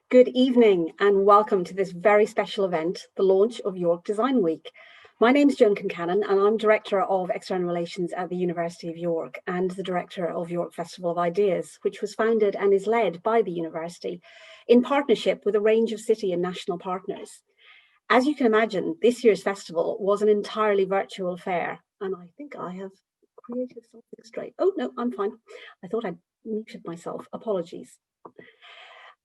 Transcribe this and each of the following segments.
Good evening and welcome to this very special event, the launch of York Design Week. My name is Joan Concannon and I'm Director of External Relations at the University of York and the Director of York Festival of Ideas, which was founded and is led by the University in partnership with a range of city and national partners. As you can imagine, this year's festival was an entirely virtual affair, and I think I have created something straight. Oh no, I'm fine. I thought I'd muted myself. Apologies.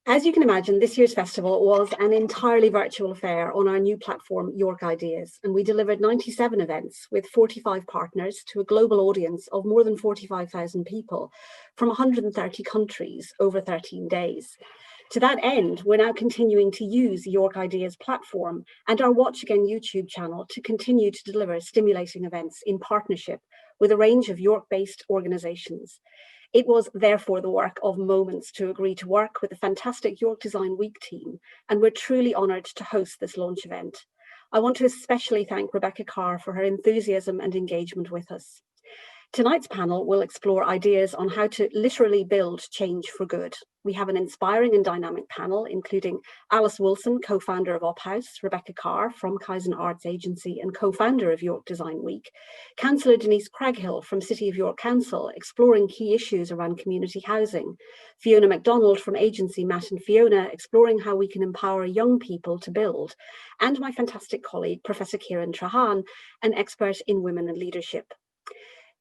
As you can imagine, this year's festival was an entirely virtual affair on our new platform, York Ideas, and we delivered 97 events with 45 partners to a global audience of more than 45,000 people from 130 countries over 13 days. To that end, we're now continuing to use the York Ideas platform and our Watch Again YouTube channel to continue to deliver stimulating events in partnership with a range of York-based organisations. It was therefore the work of moments to agree to work with the fantastic York Design Week team, and we're truly honoured to host this launch event. I want to especially thank Rebecca Carr for her enthusiasm and engagement with us. Tonight's panel will explore ideas on how to literally build change for good. We have an inspiring and dynamic panel, including Alice Wilson, co-founder of OpHouse, Rebecca Carr from Kaizen Arts Agency and co-founder of York Design Week, Councillor Denise Craighill from City of York Council, exploring key issues around community housing, Fiona MacDonald from agency Matt and Fiona, exploring how we can empower young people to build, and my fantastic colleague, Professor Kieran Trahan, an expert in women and leadership.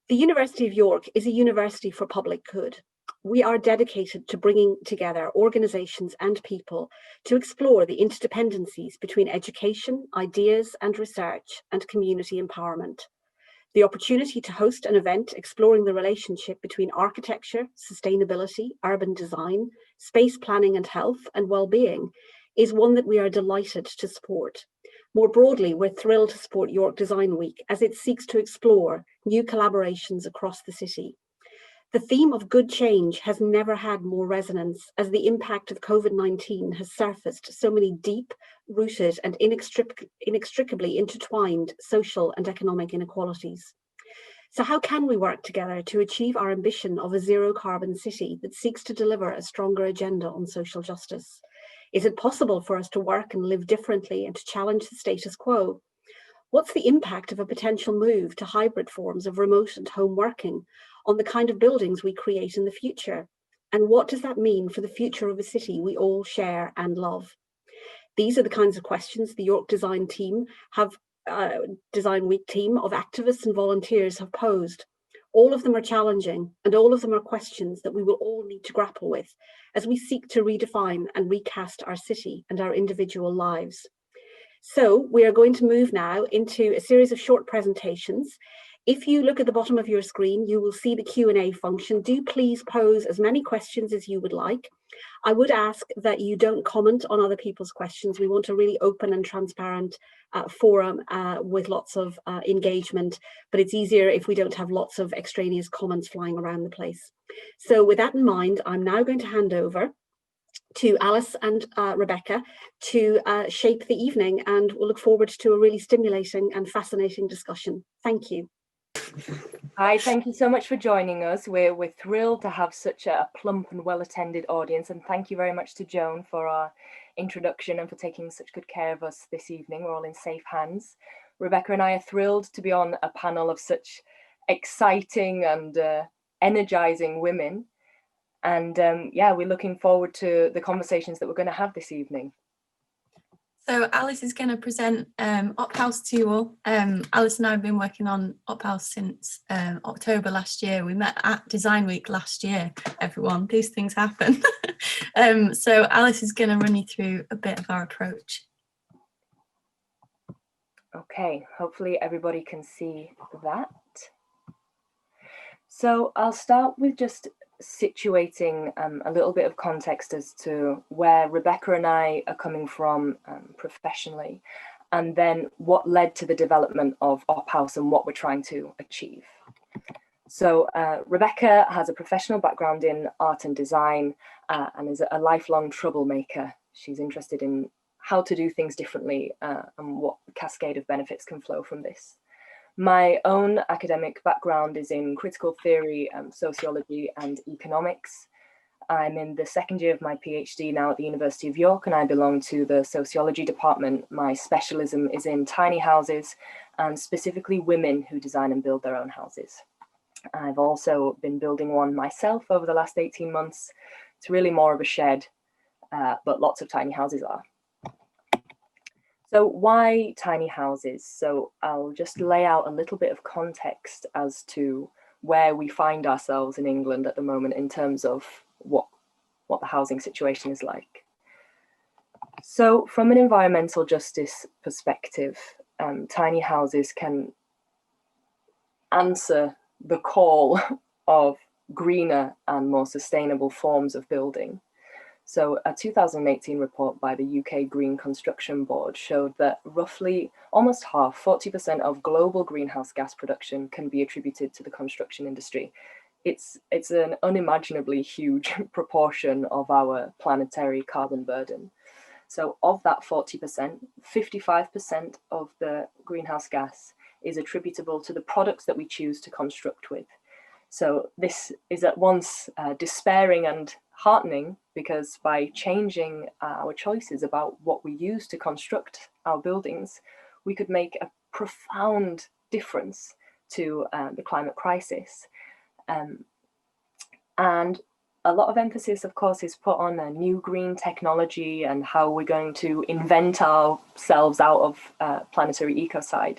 The University of York is a university for public good. We are dedicated to bringing together organisations and people to explore the interdependencies between education, ideas and research and community empowerment. The opportunity to host an event exploring the relationship between architecture, sustainability, urban design, space planning and health and well-being is one that we are delighted to support. More broadly, we're thrilled to support York Design Week as it seeks to explore new collaborations across the city. The theme of good change has never had more resonance as the impact of COVID-19 has surfaced so many deep-rooted and inextricably intertwined social and economic inequalities. So how can we work together to achieve our ambition of a zero-carbon city that seeks to deliver a stronger agenda on social justice? Is it possible for us to work and live differently and to challenge the status quo? What's the impact of a potential move to hybrid forms of remote and home working on the kind of buildings we create in the future? And what does that mean for the future of a city we all share and love? These are the kinds of questions the York Design Week team of activists and volunteers have posed. All of them are challenging and all of them are questions that we will all need to grapple with as we seek to redefine and recast our city and our individual lives. So we are going to move now into a series of short presentations. If you look at the bottom of your screen, you will see the Q&A function. Do please pose as many questions as you would like. I would ask that you don't comment on other people's questions. We want a really open and transparent forum with lots of engagement, but it's easier if we don't have lots of extraneous comments flying around the place. So with that in mind, I'm now going to hand over to Alice and Rebecca to shape the evening, and we'll look forward to a really stimulating and fascinating discussion. Thank you. Hi, thank you so much for joining us. We're thrilled to have such a plump and well-attended audience, and thank you very much to Joan for our introduction and for taking such good care of us this evening. We're all in safe hands. Rebecca and I are thrilled to be on a panel of such exciting and energizing women. And yeah, we're looking forward to the conversations that we're going to have this evening. So Alice is going to present OpHouse to you all. Alice and I have been working on OpHouse since October last year. We met at Design Week last year, everyone. These things happen. So Alice is going to run you through a bit of our approach. Okay, hopefully everybody can see that. So I'll start with just situating a little bit of context as to where Rebecca and I are coming from professionally, and then what led to the development of OpHouse and what we're trying to achieve. So Rebecca has a professional background in art and design and is a lifelong troublemaker. She's interested in how to do things differently and what cascade of benefits can flow from this. My own academic background is in critical theory, sociology and economics. I'm in the second year of my PhD now at the University of York, and I belong to the sociology department. My specialism is in tiny houses, and specifically women who design and build their own houses. I've also been building one myself over the last 18 months. It's really more of a shed, but lots of tiny houses are. So why tiny houses? So I'll just lay out a little bit of context as to where we find ourselves in England at the moment in terms of what the housing situation is like. So from an environmental justice perspective, tiny houses can answer the call of greener and more sustainable forms of building. So a 2018 report by the UK Green Construction Board showed that roughly almost half, 40% of global greenhouse gas production can be attributed to the construction industry. It's an unimaginably huge proportion of our planetary carbon burden. So of that 40%, 55% of the greenhouse gas is attributable to the products that we choose to construct with. So this is at once despairing and heartening, because by changing our choices about what we use to construct our buildings, we could make a profound difference to the climate crisis. And a lot of emphasis, of course, is put on a new green technology and how we're going to invent ourselves out of planetary ecocide.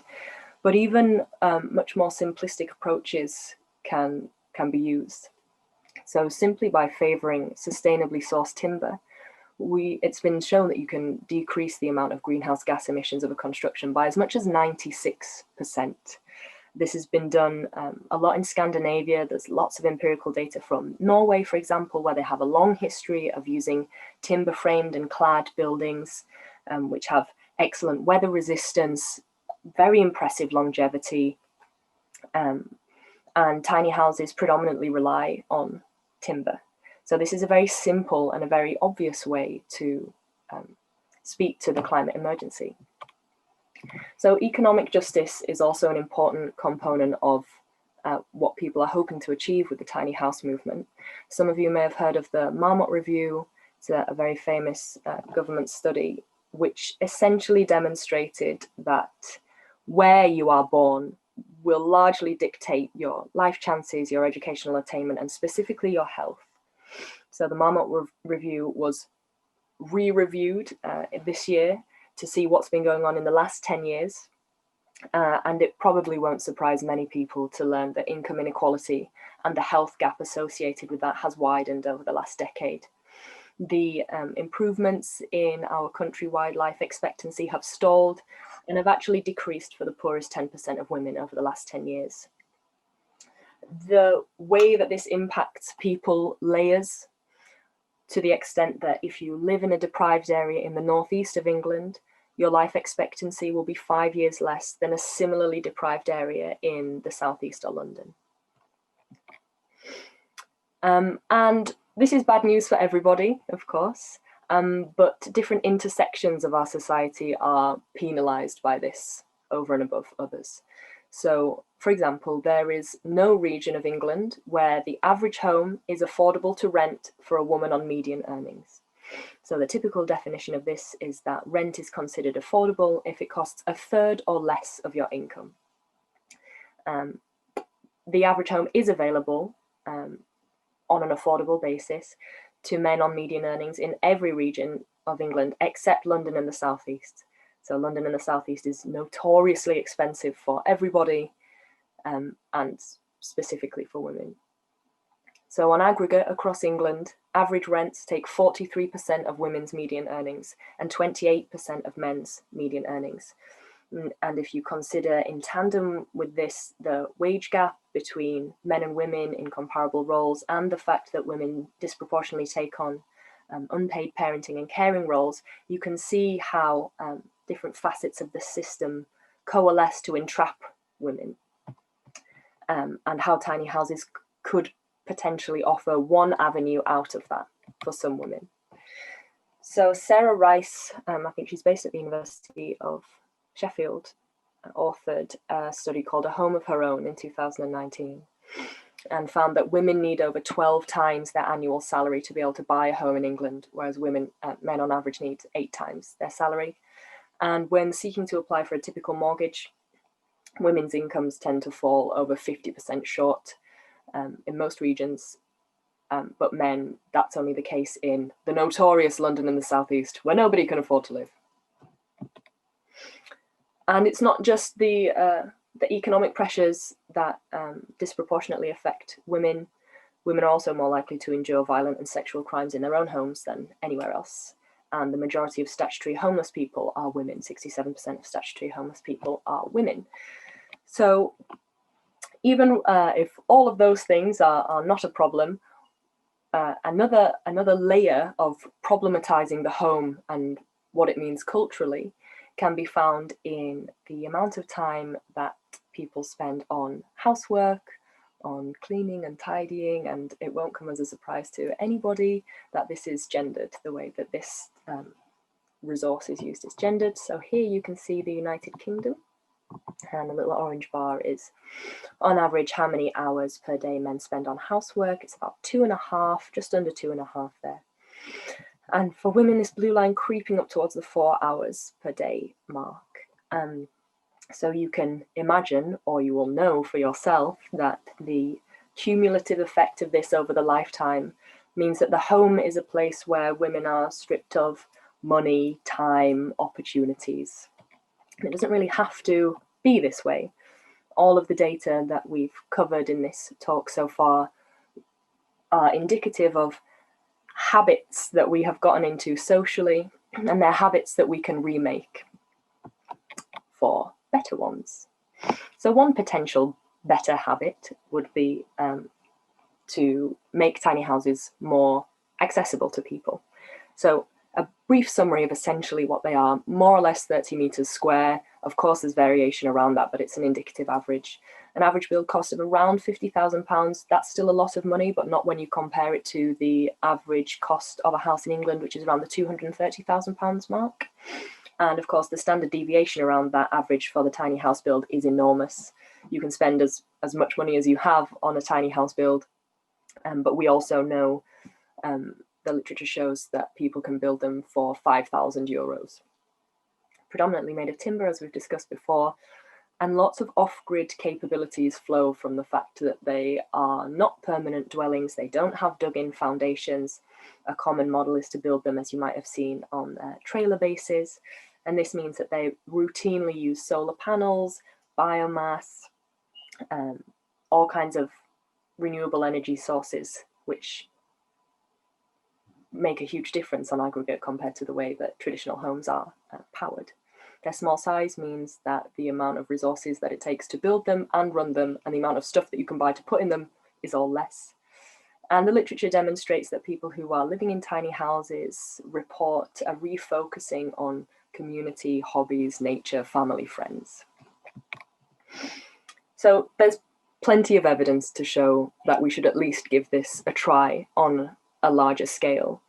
But even much more simplistic approaches can be used. So simply by favouring sustainably sourced timber, it's been shown that you can decrease the amount of greenhouse gas emissions of a construction by as much as 96%. This has been done a lot in Scandinavia. There's lots of empirical data from Norway, for example, where they have a long history of using timber framed and clad buildings, which have excellent weather resistance, very impressive longevity, and tiny houses predominantly rely on timber. So this is a very simple and a very obvious way to speak to the climate emergency. So economic justice is also an important component of what people are hoping to achieve with the tiny house movement. Some of you may have heard of the Marmot Review. It's a very famous government study which essentially demonstrated that where you are born will largely dictate your life chances, your educational attainment, and specifically your health. So the Marmot Review was re-reviewed this year to see what's been going on in the last 10 years. And it probably won't surprise many people to learn that income inequality and the health gap associated with that has widened over the last decade. The improvements in our countrywide life expectancy have stalled and have actually decreased for the poorest 10% of women over the last 10 years. The way that this impacts people layers to the extent that if you live in a deprived area in the northeast of England, your life expectancy will be 5 years less than a similarly deprived area in the southeast or London. And this is bad news for everybody, of course, but different intersections of our society are penalised by this over and above others. So, for example, there is no region of England where the average home is affordable to rent for a woman on median earnings. So the typical definition of this is that rent is considered affordable if it costs a third or less of your income. The average home is available on an affordable basis to men on median earnings in every region of England except London and the southeast. So London and the southeast is notoriously expensive for everybody, and specifically for women. So on aggregate across England, average rents take 43% of women's median earnings and 28% of men's median earnings. And if you consider in tandem with this, the wage gap between men and women in comparable roles, and the fact that women disproportionately take on unpaid parenting and caring roles, you can see how different facets of the system coalesce to entrap women, and how tiny houses could potentially offer one avenue out of that for some women. So Sarah Rice, I think she's based at the University of Sheffield, authored a study called A Home of Her Own in 2019. and found that women need over 12 times their annual salary to be able to buy a home in England, whereas men on average need 8 times their salary. And when seeking to apply for a typical mortgage, women's incomes tend to fall over 50% short in most regions. But men, that's only the case in the notorious London and the Southeast, where nobody can afford to live. And it's not just the economic pressures that disproportionately affect women. Women are also more likely to endure violent and sexual crimes in their own homes than anywhere else. And the majority of statutory homeless people are women. 67% of statutory homeless people are women. So even if all of those things are not a problem, another layer of problematizing the home and what it means culturally can be found in the amount of time that people spend on housework, on cleaning and tidying, and it won't come as a surprise to anybody that this is gendered. The way that this resource is used is gendered. So here you can see the United Kingdom, and the little orange bar is on average how many hours per day men spend on housework. It's about 2.5, just under 2.5 there. And for women, this blue line creeping up towards the 4 hours per day mark. So you can imagine, or you will know for yourself, that the cumulative effect of this over the lifetime means that the home is a place where women are stripped of money, time, opportunities. And it doesn't really have to be this way. All of the data that we've covered in this talk so far are indicative of habits that we have gotten into socially, and they're habits that we can remake for better ones. So one potential better habit would be to make tiny houses more accessible to people. So a brief summary of essentially what they are: more or less 30 meters square. Of course, there's variation around that, but it's an indicative average. An average build cost of around £50,000. That's still a lot of money, but not when you compare it to the average cost of a house in England, which is around the £230,000 mark. And of course, the standard deviation around that average for the tiny house build is enormous. You can spend as much money as you have on a tiny house build, but we also know the literature shows that people can build them for €5,000. Predominantly made of timber, as we've discussed before, and lots of off-grid capabilities flow from the fact that they are not permanent dwellings. They don't have dug-in foundations. A common model is to build them, as you might have seen, on trailer bases. And this means that they routinely use solar panels, biomass, all kinds of renewable energy sources, which make a huge difference on aggregate compared to the way that traditional homes are powered. Their small size means that the amount of resources that it takes to build them and run them, and the amount of stuff that you can buy to put in them, is all less. And the literature demonstrates that people who are living in tiny houses report a refocusing on community, hobbies, nature, family, friends. So there's plenty of evidence to show that we should at least give this a try on a larger scale.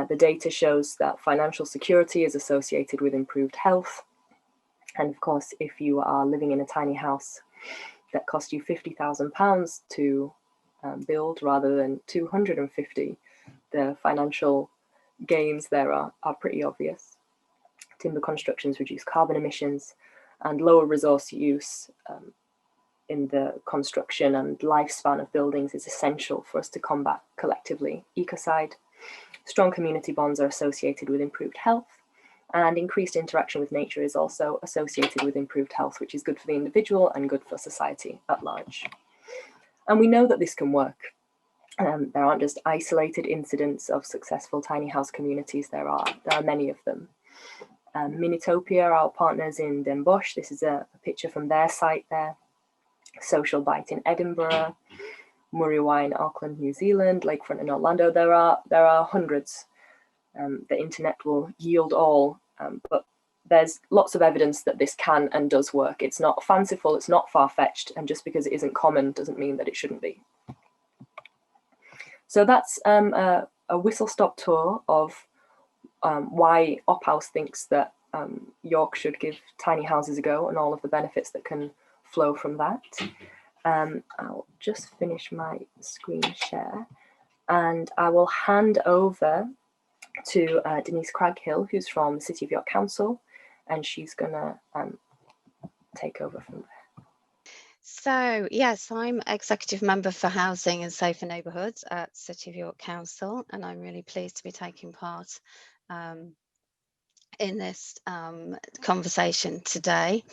The data shows that financial security is associated with improved health. And of course, if you are living in a tiny house that cost you £50,000 to build rather than 250, the financial gains there are pretty obvious. Timber constructions reduce carbon emissions, and lower resource use in the construction and lifespan of buildings is essential for us to combat collectively ecocide. Strong community bonds are associated with improved health, and increased interaction with nature is also associated with improved health, which is good for the individual and good for society at large. And we know that this can work. There aren't just isolated incidents of successful tiny house communities. There are many of them. Minitopia, our partners in Den Bosch, this is a picture from their site there. Social Bite in Edinburgh, Murray in Auckland, New Zealand, Lakefront in Orlando. There are hundreds. The internet will yield all, but there's lots of evidence that this can and does work. It's not fanciful, it's not far-fetched, and just because it isn't common doesn't mean that it shouldn't be. So that's a whistle-stop tour of why OpHouse thinks that York should give tiny houses a go and all of the benefits that can flow from that. I'll just finish my screen share and I will hand over to Denise Craghill, who's from the City of York Council, and she's going to take over from there. So yes, I'm Executive Member for Housing and Safer Neighbourhoods at City of York Council, and I'm really pleased to be taking part in this conversation today.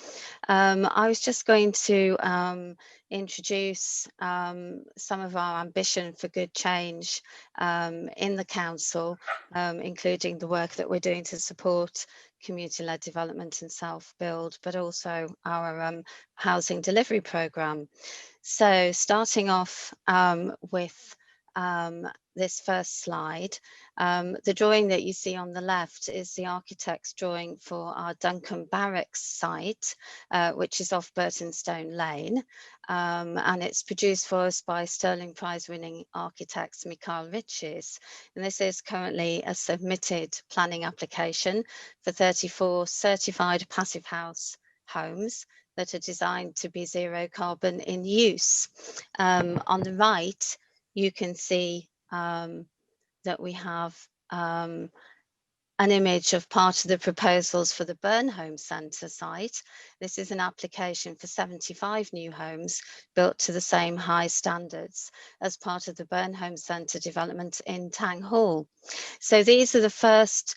I was just going to introduce some of our ambition for good change in the council, including the work that we're doing to support community-led development and self-build, but also our housing delivery programme. So starting off with this first slide, the drawing that you see on the left is the architect's drawing for our Duncan Barracks site, which is off Burtonstone Lane, and it's produced for us by Stirling Prize-winning architects Mikhail Riches. And this is currently a submitted planning application for 34 certified passive house homes that are designed to be zero carbon in use. On the right, you can see that we have an image of part of the proposals for the Burnhome Centre site. This is an application for 75 new homes built to the same high standards as part of the Burnhome Centre development in Tang Hall. So these are the first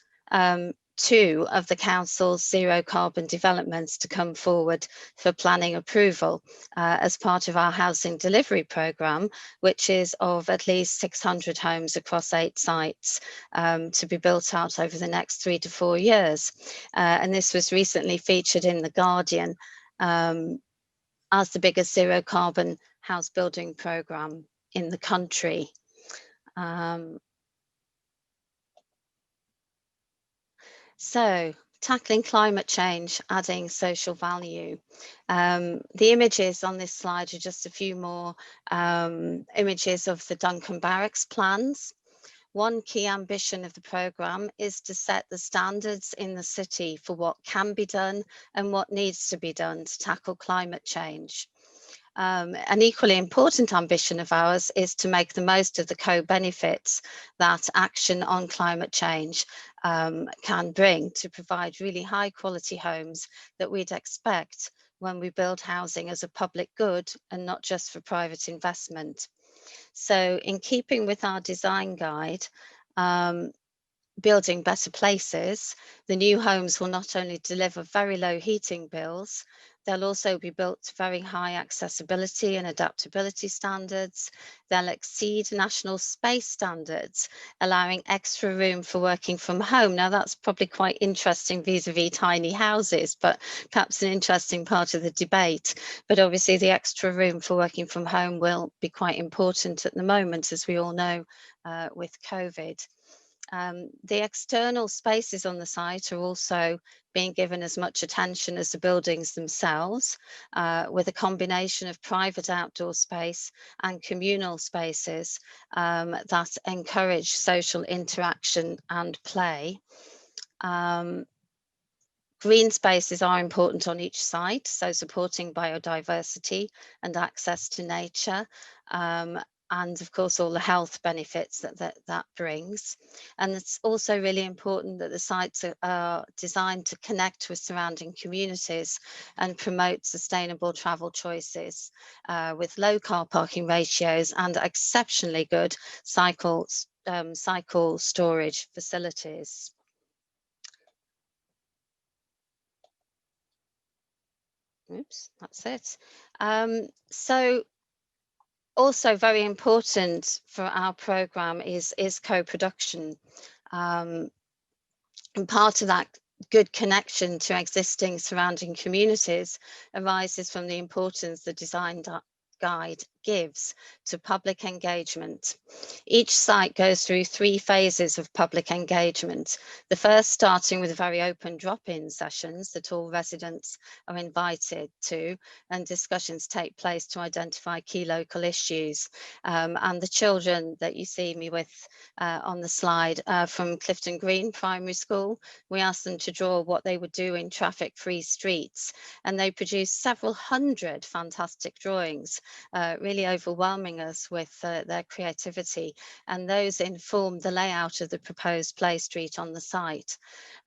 two of the council's zero carbon developments to come forward for planning approval as part of our housing delivery programme, which is of at least 600 homes across 8 sites to be built out over the next 3 to 4 years. And this was recently featured in The Guardian as the biggest zero carbon house building programme in the country. So, tackling climate change, adding social value. The images on this slide are just a few more images of the Duncan Barracks plans. One key ambition of the programme is to set the standards in the city for what can be done and what needs to be done to tackle climate change. An equally important ambition of ours is to make the most of the co-benefits that action on climate change can bring to provide really high quality homes that we'd expect when we build housing as a public good and not just for private investment. So in keeping with our design guide, Building Better Places, the new homes will not only deliver very low heating bills, they'll also be built to very high accessibility and adaptability standards. They'll exceed national space standards, allowing extra room for working from home. Now that's probably quite interesting vis-a-vis tiny houses, but perhaps an interesting part of the debate. But obviously the extra room for working from home will be quite important at the moment, as we all know, with COVID. The external spaces on the site are also being given as much attention as the buildings themselves, with a combination of private outdoor space and communal spaces that encourage social interaction and play. Green spaces are important on each site, so supporting biodiversity and access to nature. And of course, all the health benefits that brings. And it's also really important that the sites are designed to connect with surrounding communities and promote sustainable travel choices with low car parking ratios and exceptionally good cycle storage facilities. Oops, that's it. So also very important for our programme is co-production. And part of that good connection to existing surrounding communities arises from the importance the design guide gives to public engagement. Each site goes through 3 phases of public engagement. The first starting with very open drop-in sessions that all residents are invited to, and discussions take place to identify key local issues. And the children that you see me with on the slide from Clifton Green Primary School, we asked them to draw what they would do in traffic-free streets, and they produced several hundred fantastic drawings, really overwhelming us with their creativity, and those informed the layout of the proposed play street on the site.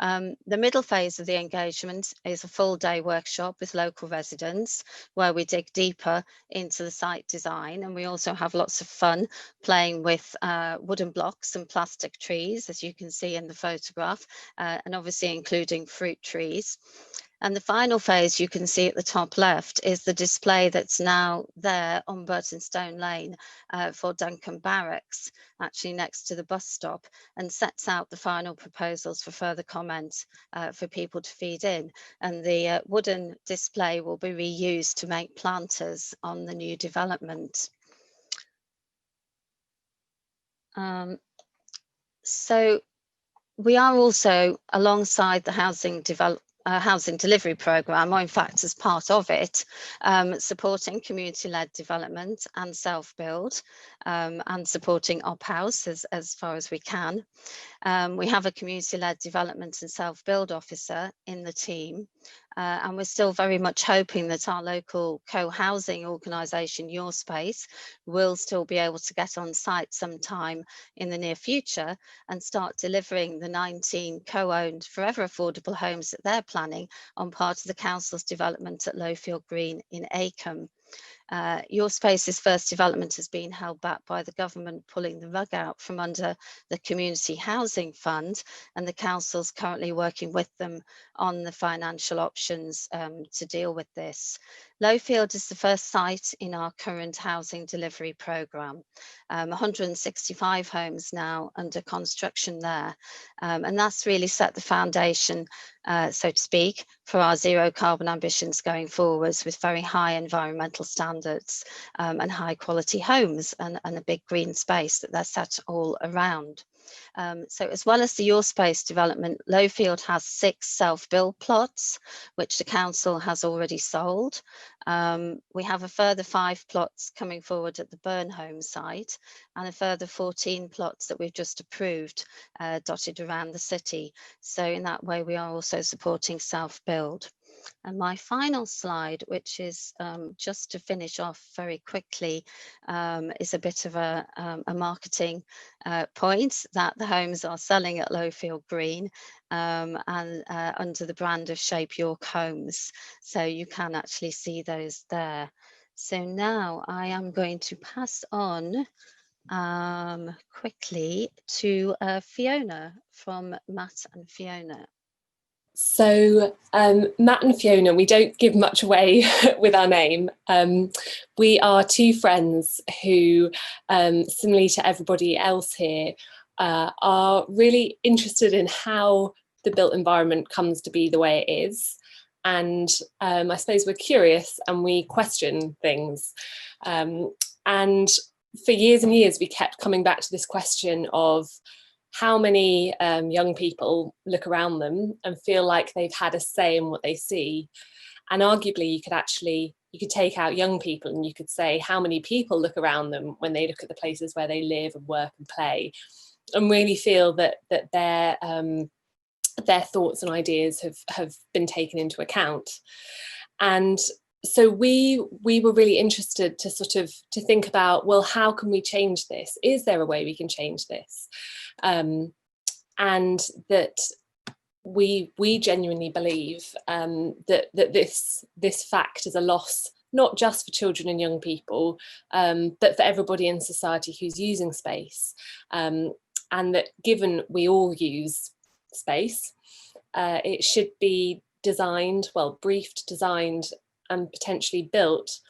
The middle phase of the engagement is a full-day workshop with local residents where we dig deeper into the site design, and we also have lots of fun playing with wooden blocks and plastic trees, as you can see in the photograph, and obviously including fruit trees. And the final phase you can see at the top left is the display that's now there on Burtonstone Lane for Duncan Barracks, actually next to the bus stop, and sets out the final proposals for further comment for people to feed in. And the wooden display will be reused to make planters on the new development. So we are also, alongside the housing delivery programme, or in fact as part of it, supporting community-led development and self-build, and supporting OpHouse as far as we can. We have a community-led development and self-build officer in the team, and we're still very much hoping that our local co-housing organisation, Your Space, will still be able to get on site sometime in the near future and start delivering the 19 co-owned forever affordable homes that they're planning on part of the council's development at Lowfield Green in Acombe. Your Space's first development has been held back by the government pulling the rug out from under the Community Housing Fund, and the council's currently working with them on the financial options to deal with this. Lowfield is the first site in our current housing delivery programme. 165 homes now under construction there, and that's really set the foundation, so to speak, for our zero carbon ambitions going forwards, with very high environmental standards and high quality homes and a big green space that they're set all around. So as well as the Your Space development, Lowfield has 6 self-build plots, which the council has already sold. We have a further 5 plots coming forward at the Burnholme site, and a further 14 plots that we've just approved, dotted around the city. So in that way, we are also supporting self-build. And my final slide, which is just to finish off very quickly, is a bit of a marketing point that the homes are selling at Lowfield Green and under the brand of Shape York Homes. So you can actually see those there. So now I am going to pass on quickly to Fiona from Matt and Fiona. So Matt and Fiona, we don't give much away with our name. We are 2 friends who, similarly to everybody else here, are really interested in how the built environment comes to be the way it is. And I suppose we're curious and we question things. And for years and years, we kept coming back to this question of how many young people look around them and feel like they've had a say in what they see. And arguably you could take out young people and you could say how many people look around them when they look at the places where they live and work and play, and really feel that their thoughts and ideas have been taken into account. And so we were really interested to think about, well, how can we change this? Is there a way we can change this? And that we genuinely believe that this fact is a loss, not just for children and young people, but for everybody in society who's using space. And that given we all use space, it should be designed, well, briefed, designed, and potentially built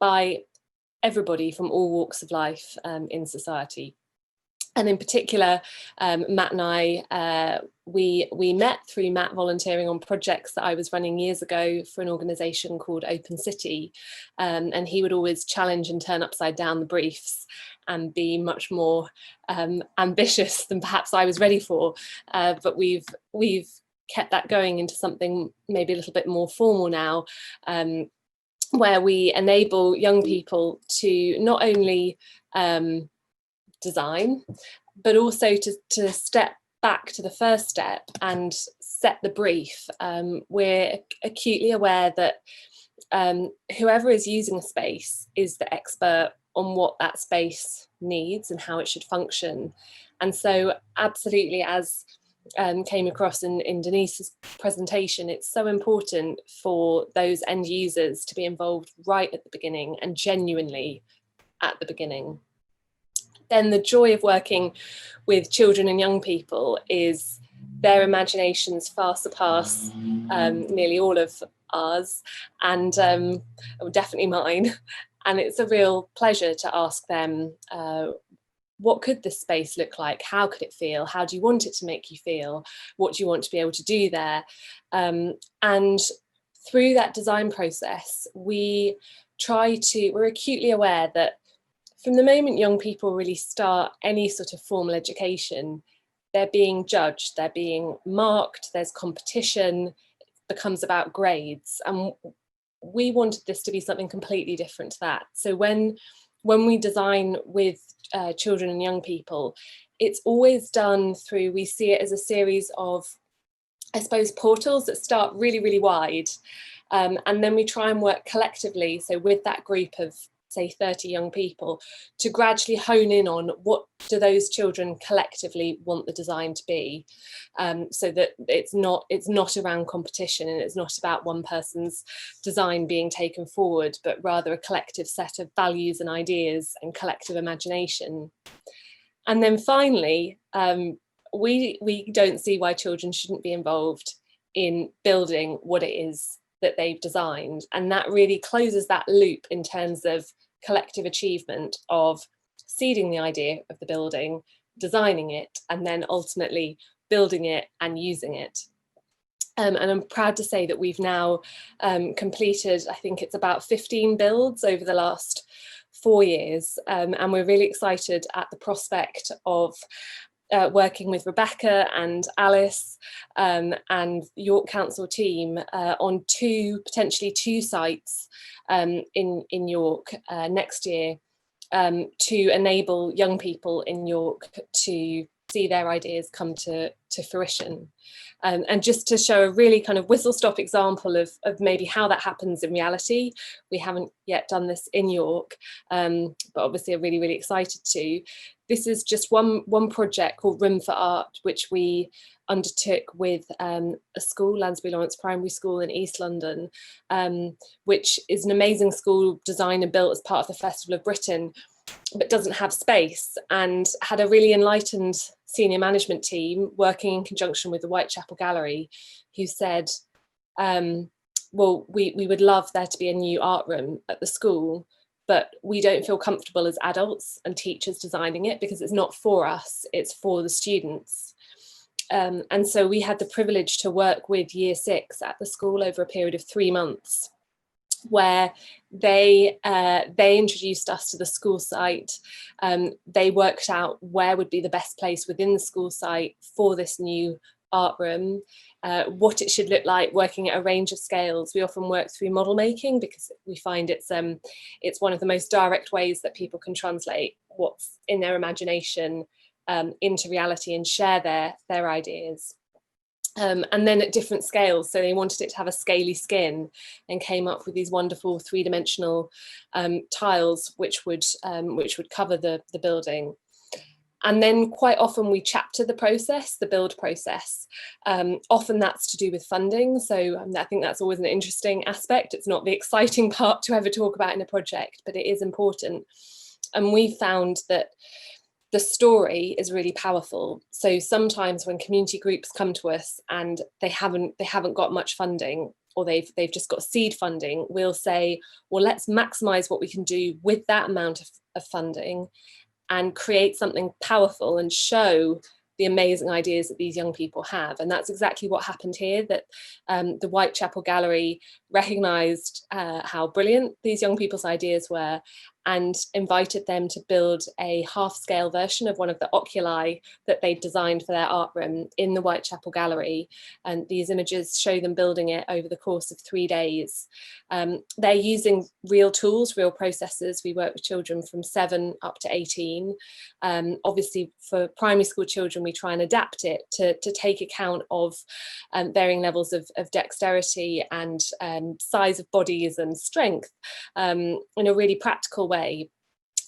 by everybody from all walks of life in society. And in particular, Matt and I, we met through Matt volunteering on projects that I was running years ago for an organisation called Open City. And he would always challenge and turn upside down the briefs and be much more ambitious than perhaps I was ready for. But we've kept that going into something maybe a little bit more formal now, where we enable young people to not only design, but also to step back to the first step and set the brief. We're acutely aware that whoever is using a space is the expert on what that space needs and how it should function. And so absolutely, as came across in Denise's presentation, it's so important for those end users to be involved right at the beginning and genuinely at the beginning. Then the joy of working with children and young people is their imaginations far surpass nearly all of ours, and definitely mine. And it's a real pleasure to ask them, what could this space look like? How could it feel? How do you want it to make you feel? What do you want to be able to do there? And through that design process, we're acutely aware that from the moment young people really start any sort of formal education, they're being judged, they're being marked, there's competition, it becomes about grades. And we wanted this to be something completely different to that. So when we design with children and young people, it's always done through, we see it as a series of, I suppose, portals that start really, really wide. And then we try and work collectively, so with that group of, say, 30 young people, to gradually hone in on what do those children collectively want the design to be, so that it's not around competition, and it's not about one person's design being taken forward, but rather a collective set of values and ideas and collective imagination. And then finally, we don't see why children shouldn't be involved in building what it is that they've designed. And that really closes that loop in terms of collective achievement of seeding the idea of the building, designing it, and then ultimately building it and using it. And I'm proud to say that we've now completed, I think it's about 15 builds over the last 4 years. And we're really excited at the prospect of working with Rebecca and Alice and York Council team on potentially two sites in York next year, to enable young people in York to see their ideas come to fruition. And just to show a really kind of whistle-stop example of maybe how that happens in reality, we haven't yet done this in York, but obviously I'm really, really excited to. This is just one project called Room for Art, which we undertook with a school, Lansbury Lawrence Primary School in East London, which is an amazing school designed and built as part of the Festival of Britain, but doesn't have space, and had a really enlightened senior management team working in conjunction with the Whitechapel Gallery, who said, well, we would love there to be a new art room at the school, but we don't feel comfortable as adults and teachers designing it because it's not for us, it's for the students. And so we had the privilege to work with Year 6 at the school over a period of 3 months, where they introduced us to the school site. They worked out where would be the best place within the school site for this new art room, what it should look like, working at a range of scales. We often work through model making because we find it's one of the most direct ways that people can translate what's in their imagination into reality and share their ideas. And then at different scales, so they wanted it to have a scaly skin, and came up with these wonderful three-dimensional tiles which would cover the building. And then quite often we chapter the process, the build process. Often that's to do with funding, so I think that's always an interesting aspect. It's not the exciting part to ever talk about in a project, but it is important. And we found that the story is really powerful. So sometimes when community groups come to us and they haven't got much funding, or they've just got seed funding, we'll say, well, let's maximize what we can do with that amount of funding, and create something powerful and show the amazing ideas that these young people have. And that's exactly what happened here, that the Whitechapel Gallery recognised how brilliant these young people's ideas were and invited them to build a half-scale version of one of the oculi that they designed for their art room in the Whitechapel Gallery. And these images show them building it over the course of 3 days. They're using real tools, real processes. We work with children from 7 up to 18. Obviously, for primary school children, we try and adapt it to take account of varying levels of dexterity and size of bodies and strength in a really practical way,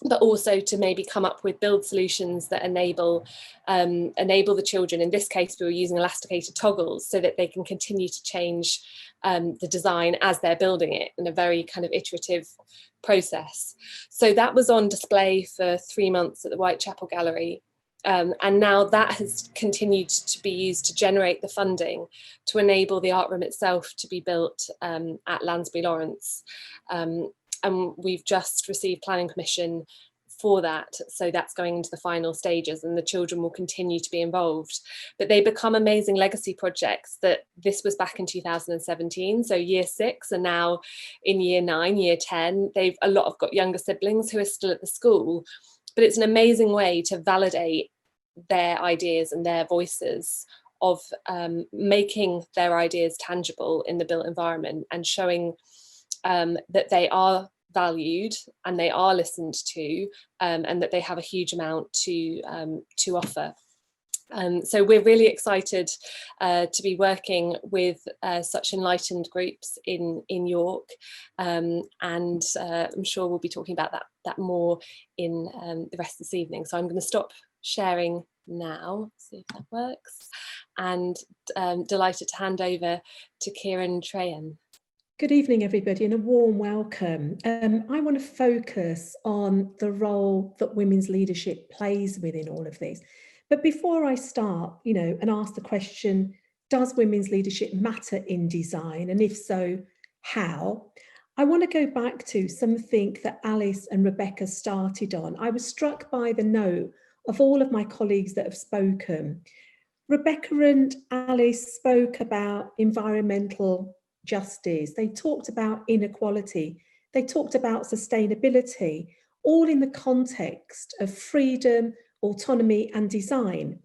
but also to maybe come up with build solutions that enable the children. In this case, we were using elasticated toggles so that they can continue to change the design as they're building it in a very kind of iterative process. So that was on display for 3 months at the Whitechapel Gallery. And now that has continued to be used to generate the funding to enable the art room itself to be built at Lansbury Lawrence. And we've just received planning permission for that. So that's going into the final stages, and the children will continue to be involved. But they become amazing legacy projects. That this was back in 2017. So year 6 and now in year 9, year 10, they've a lot of got younger siblings who are still at the school. But it's an amazing way to validate their ideas and their voices of making their ideas tangible in the built environment and showing that they are valued and they are listened to, and that they have a huge amount to offer. So we're really excited to be working with such enlightened groups in York, and I'm sure we'll be talking about that more in the rest of this evening. So I'm going to stop sharing now, see if that works, and delighted to hand over to Kieran Trahan. Good evening, everybody, and a warm welcome. I want to focus on the role that women's leadership plays within all of this. But before I start, and ask the question, does women's leadership matter in design? And if so, how? I want to go back to something that Alice and Rebecca started on. I was struck by the note of all of my colleagues that have spoken. Rebecca and Alice spoke about environmental justice. They talked about inequality. They talked about sustainability, all in the context of freedom, autonomy and design.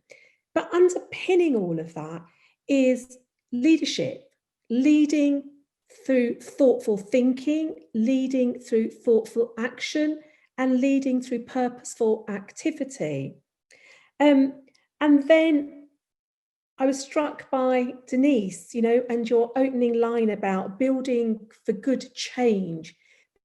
But underpinning all of that is leadership, leading through thoughtful thinking, leading through thoughtful action, and leading through purposeful activity. And then I was struck by Denise, and your opening line about building for good change,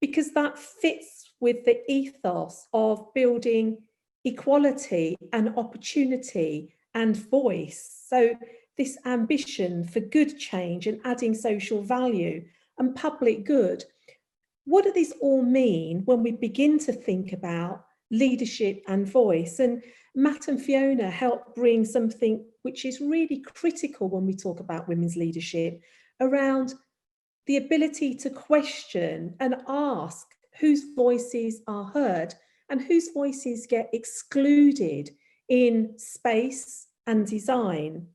because that fits with the ethos of building equality and opportunity and voice. So this ambition for good change and adding social value and public good. What do these all mean when we begin to think about leadership and voice? And Matt and Fiona help bring something which is really critical when we talk about women's leadership, around the ability to question and ask whose voices are heard and whose voices get excluded in space and design.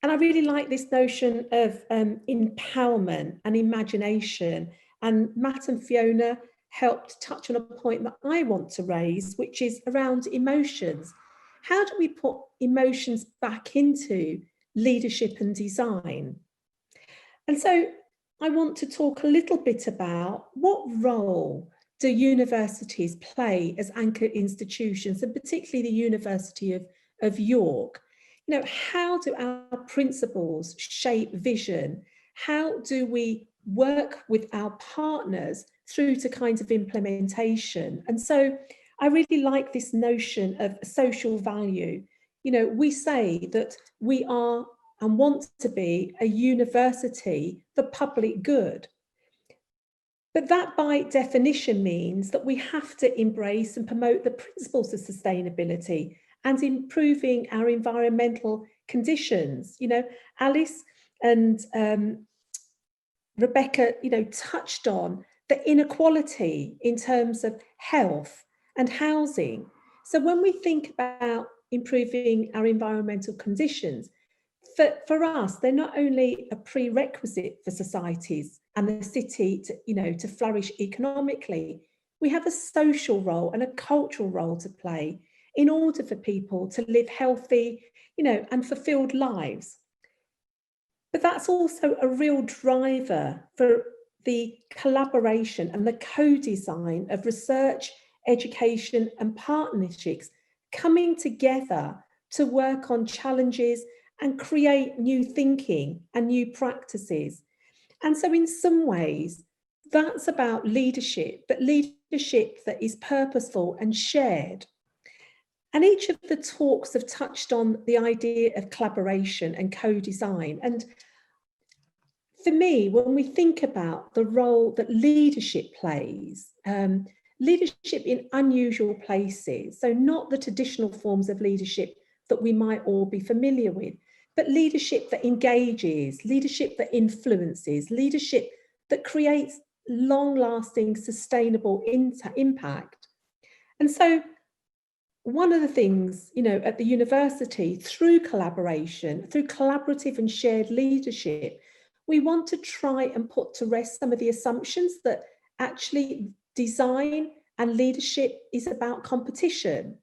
And I really like this notion of empowerment and imagination. And Matt and Fiona helped touch on a point that I want to raise, which is around emotions. How do we put emotions back into leadership and design? And so I want to talk a little bit about what role do universities play as anchor institutions, and particularly the University of York. How do our principles shape vision? How do we work with our partners through to kinds of implementation? And so I really like this notion of social value. We say that we are and want to be a university for public good. But that by definition means that we have to embrace and promote the principles of sustainability and improving our environmental conditions. Alice and Rebecca, touched on the inequality in terms of health and housing. So when we think about improving our environmental conditions, for us, they're not only a prerequisite for societies and the city to flourish economically. We have a social role and a cultural role to play in order for people to live healthy, and fulfilled lives. But that's also a real driver for the collaboration and the co-design of research, education, and partnerships coming together to work on challenges and create new thinking and new practices. And so in some ways, that's about leadership, but leadership that is purposeful and shared. And each of the talks have touched on the idea of collaboration and co-design. And for me, when we think about the role that leadership plays, leadership in unusual places, so not the traditional forms of leadership that we might all be familiar with, but leadership that engages, leadership that influences, leadership that creates long-lasting, sustainable impact. And so one of the things, at the university, through collaboration, through collaborative and shared leadership, we want to try and put to rest some of the assumptions that actually design and leadership is about competition.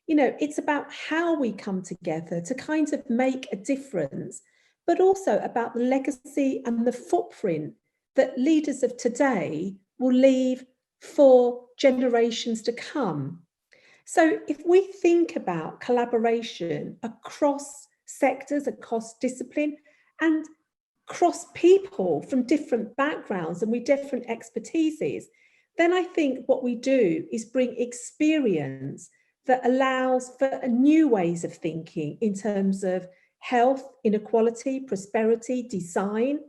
It's about how we come together to kind of make a difference, but also about the legacy and the footprint that leaders of today will leave for generations to come. So if we think about collaboration across sectors, across discipline, and across people from different backgrounds and with different expertises, then I think what we do is bring experience that allows for new ways of thinking in terms of health, inequality, prosperity, design,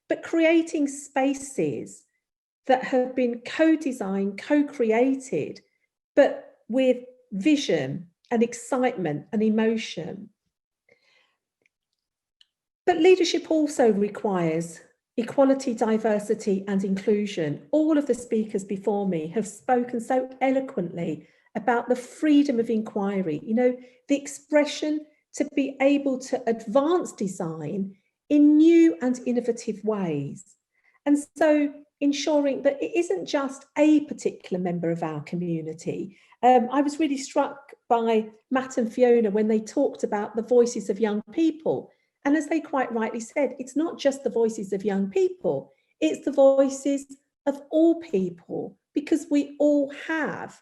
but creating spaces that have been co-designed, co-created, but with vision and excitement and emotion. But leadership also requires equality, diversity, and inclusion. All of the speakers before me have spoken so eloquently about the freedom of inquiry, the expression to be able to advance design in new and innovative ways. And so ensuring that it isn't just a particular member of our community. I was really struck by Matt and Fiona when they talked about the voices of young people. And as they quite rightly said, it's not just the voices of young people, it's the voices of all people, because we all have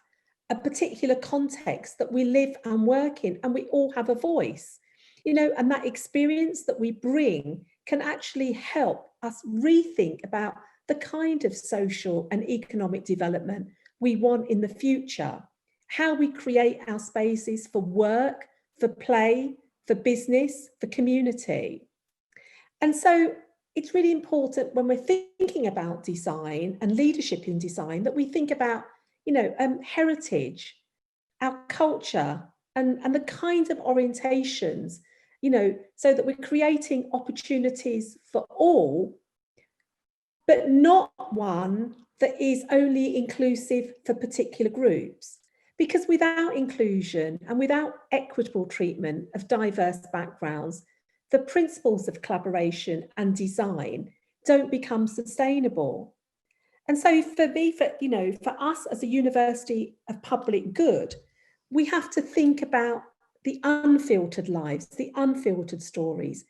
a particular context that we live and work in, and we all have a voice, and that experience that we bring can actually help us rethink about the kind of social and economic development we want in the future, how we create our spaces for work, for play, for business, for community. And so it's really important when we're thinking about design and leadership in design that we think about, heritage, our culture, and the kinds of orientations, so that we're creating opportunities for all, but not one that is only inclusive for particular groups. Because without inclusion and without equitable treatment of diverse backgrounds, the principles of collaboration and design don't become sustainable. And so for me, for us as a university of public good, we have to think about the unfiltered lives, the unfiltered stories.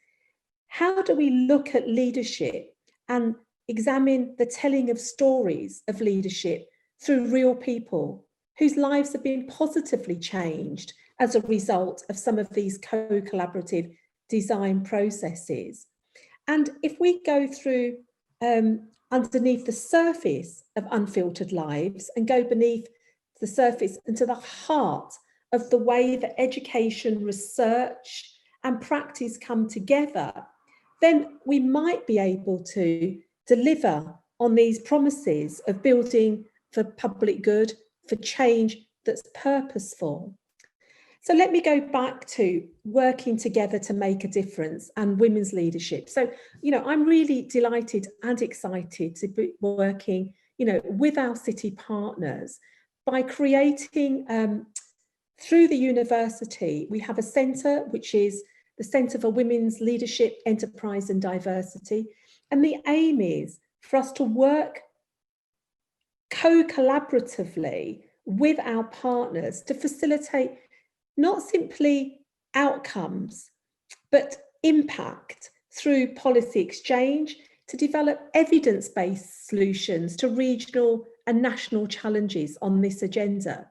How do we look at leadership and examine the telling of stories of leadership through real people whose lives have been positively changed as a result of some of these co-collaborative design processes? And if we go through underneath the surface of unfiltered lives and go beneath the surface into the heart of the way that education, research, and practice come together, then we might be able to deliver on these promises of building for public good, for change that's purposeful. So let me go back to working together to make a difference and women's leadership. So, I'm really delighted and excited to be working, with our city partners by creating Through the university, we have a centre, which is the Centre for Women's Leadership, Enterprise and Diversity. And the aim is for us to work co-collaboratively with our partners to facilitate not simply outcomes, but impact through policy exchange, to develop evidence-based solutions to regional and national challenges on this agenda.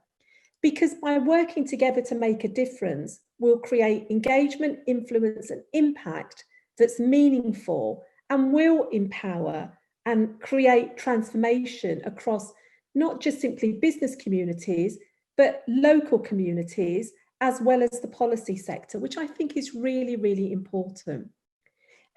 Because by working together to make a difference, we'll create engagement, influence and impact that's meaningful and will empower and create transformation across not just simply business communities, but local communities, as well as the policy sector, which I think is really, really important.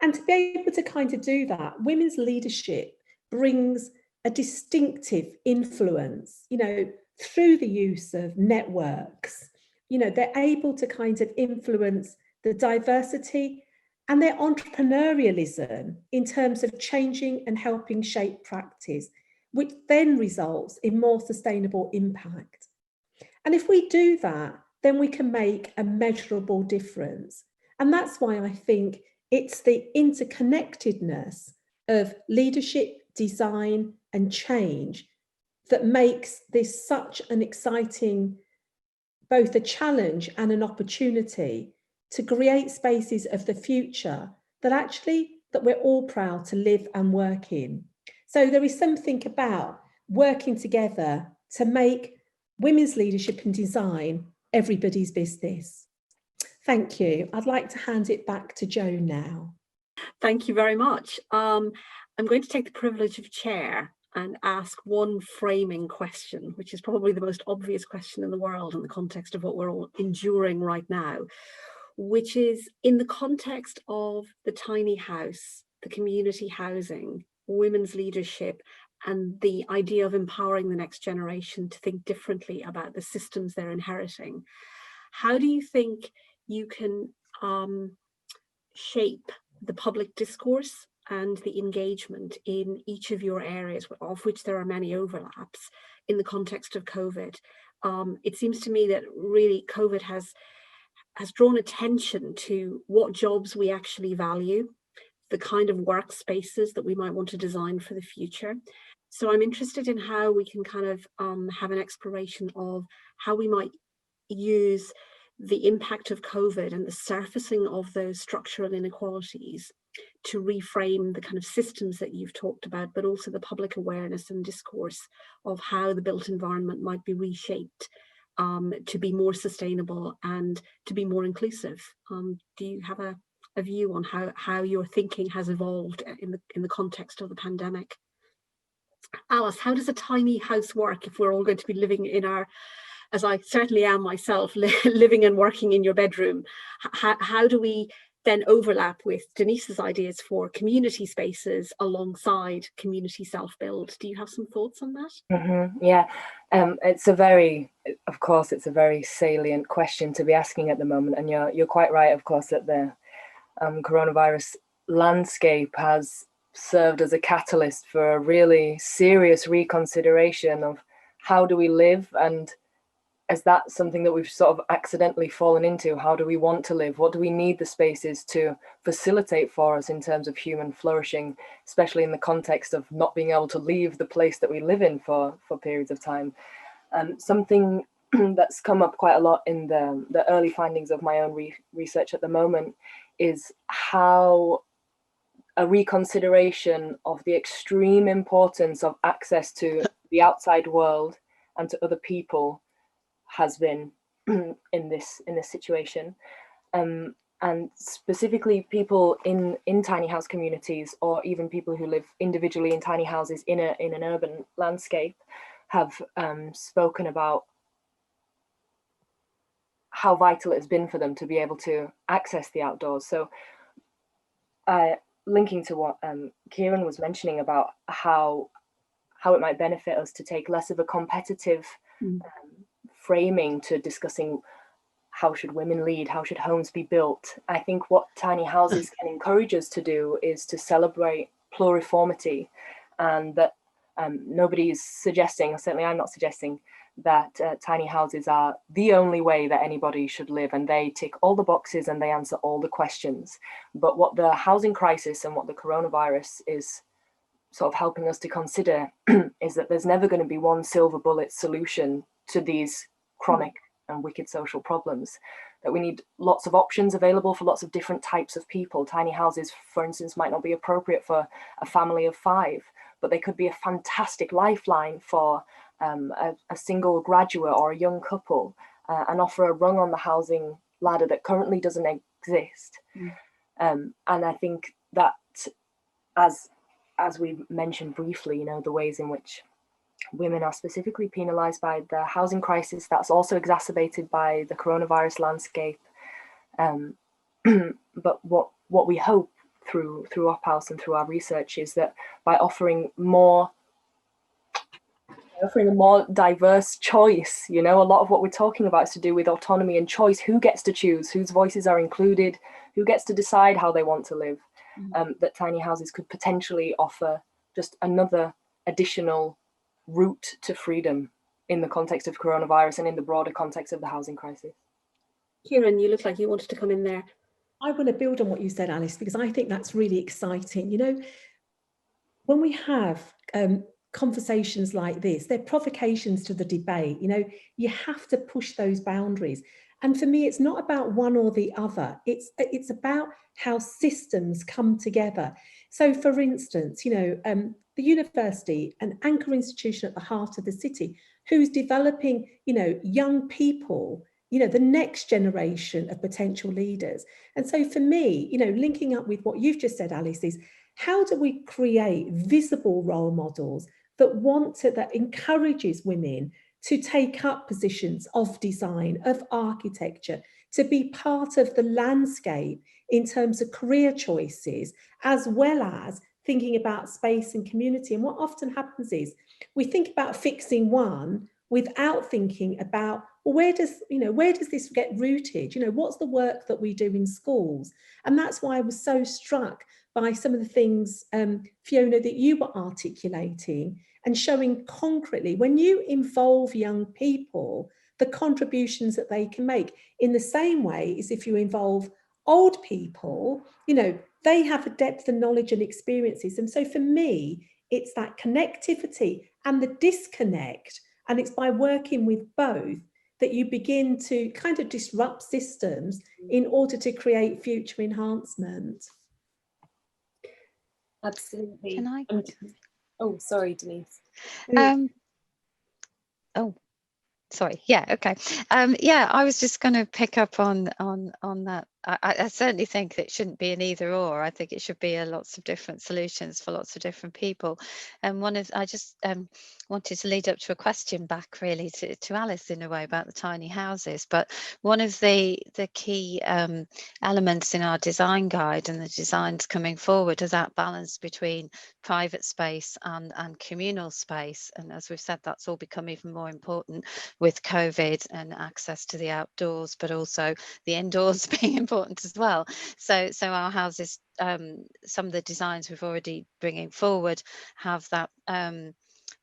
And to be able to kind of do that, women's leadership brings a distinctive influence, you know, through the use of networks. You know, they're able to kind of influence the diversity and their entrepreneurialism in terms of changing and helping shape practice, which then results in more sustainable impact. And if we do that, then we can make a measurable difference. And that's why I think it's the interconnectedness of leadership, design, and change that makes this such an exciting, both a challenge and an opportunity to create spaces of the future that we're all proud to live and work in. So there is something about working together to make women's leadership and design everybody's business. Thank you. I'd like to hand it back to Jo now. Thank you very much. I'm going to take the privilege of chair and ask one framing question, which is probably the most obvious question in the world in the context of what we're all enduring right now, which is in the context of the tiny house, the community housing, women's leadership, and the idea of empowering the next generation to think differently about the systems they're inheriting. How do you think you can shape the public discourse and the engagement in each of your areas, of which there are many overlaps, in the context of COVID? It seems to me that really COVID has drawn attention to what jobs we actually value, the kind of workspaces that we might want to design for the future. So I'm interested in how we can kind of have an exploration of how we might use the impact of COVID and the surfacing of those structural inequalities to reframe the kind of systems that you've talked about, but also the public awareness and discourse of how the built environment might be reshaped to be more sustainable and to be more inclusive. Do you have a view on how your thinking has evolved in the context of the pandemic? Alice, how does a tiny house work if we're all going to be living in our, as I certainly am myself, living and working in your bedroom? How do we then overlap with Denise's ideas for community spaces alongside community self-build? Do you have some thoughts on that? Mm-hmm. Yeah, it's a very salient question to be asking at the moment, and you're quite right, of course, that the coronavirus landscape has served as a catalyst for a really serious reconsideration of how do we live, and is that something that we've sort of accidentally fallen into? How do we want to live? What do we need the spaces to facilitate for us in terms of human flourishing, especially in the context of not being able to leave the place that we live in for periods of time? Something that's come up quite a lot in the early findings of my own research at the moment is how a reconsideration of the extreme importance of access to the outside world and to other people has been in this situation, and specifically people in tiny house communities, or even people who live individually in tiny houses in an urban landscape, have spoken about how vital it has been for them to be able to access the outdoors. So linking to what Kieran was mentioning about how it might benefit us to take less of a competitive framing to discussing how should women lead, how should homes be built. I think what tiny houses can encourage us to do is to celebrate pluriformity, and that nobody is suggesting, or certainly I'm not suggesting, that tiny houses are the only way that anybody should live, and they tick all the boxes and they answer all the questions. But what the housing crisis and what the coronavirus is sort of helping us to consider is that there's never going to be one silver bullet solution to these chronic and wicked social problems, that we need lots of options available for lots of different types of people. Tiny houses, for instance, might not be appropriate for a family of 5, but they could be a fantastic lifeline for a single graduate or a young couple, and offer a rung on the housing ladder that currently doesn't exist. And I think that, as we mentioned briefly, the ways in which women are specifically penalised by the housing crisis, that's also exacerbated by the coronavirus landscape. But what we hope through OpHouse and through our research is that by offering a more diverse choice, a lot of what we're talking about is to do with autonomy and choice. Who gets to choose? Whose voices are included? Who gets to decide how they want to live? That tiny houses could potentially offer just another additional route to freedom in the context of coronavirus and in the broader context of the housing crisis. Kieran, you look like you wanted to come in there. I want to build on what you said, Alice, because I think that's really exciting. When we have conversations like this, they're provocations to the debate. You have to push those boundaries. And for me, it's not about one or the other. It's about how systems come together. So, for instance, the university, an anchor institution at the heart of the city, who's developing, young people, the next generation of potential leaders. And so for me, linking up with what you've just said, Alice, is how do we create visible role models that encourages women to take up positions of design, of architecture, to be part of the landscape in terms of career choices, as well as thinking about space and community. And what often happens is we think about fixing one without thinking about, well, where does this get rooted? What's the work that we do in schools? And that's why I was so struck by some of the things, Fiona, that you were articulating and showing concretely, when you involve young people, the contributions that they can make, in the same way as if you involve old people, they have a depth of knowledge and experiences. And so for me, it's that connectivity and the disconnect. And it's by working with both that you begin to kind of disrupt systems in order to create future enhancement. Absolutely. Can I? Oh, sorry, Denise. Sorry. Yeah. Okay. Yeah, I was just going to pick up on that. I certainly think that it shouldn't be an either or. I think it should be lots of different solutions for lots of different people. And I just wanted to lead up to a question back really to Alice in a way about the tiny houses. But one of the key elements in our design guide and the designs coming forward is that balance between private space and communal space. And as we've said, that's all become even more important with COVID and access to the outdoors, but also the indoors being important as well. So our houses, some of the designs we've already bringing forward have that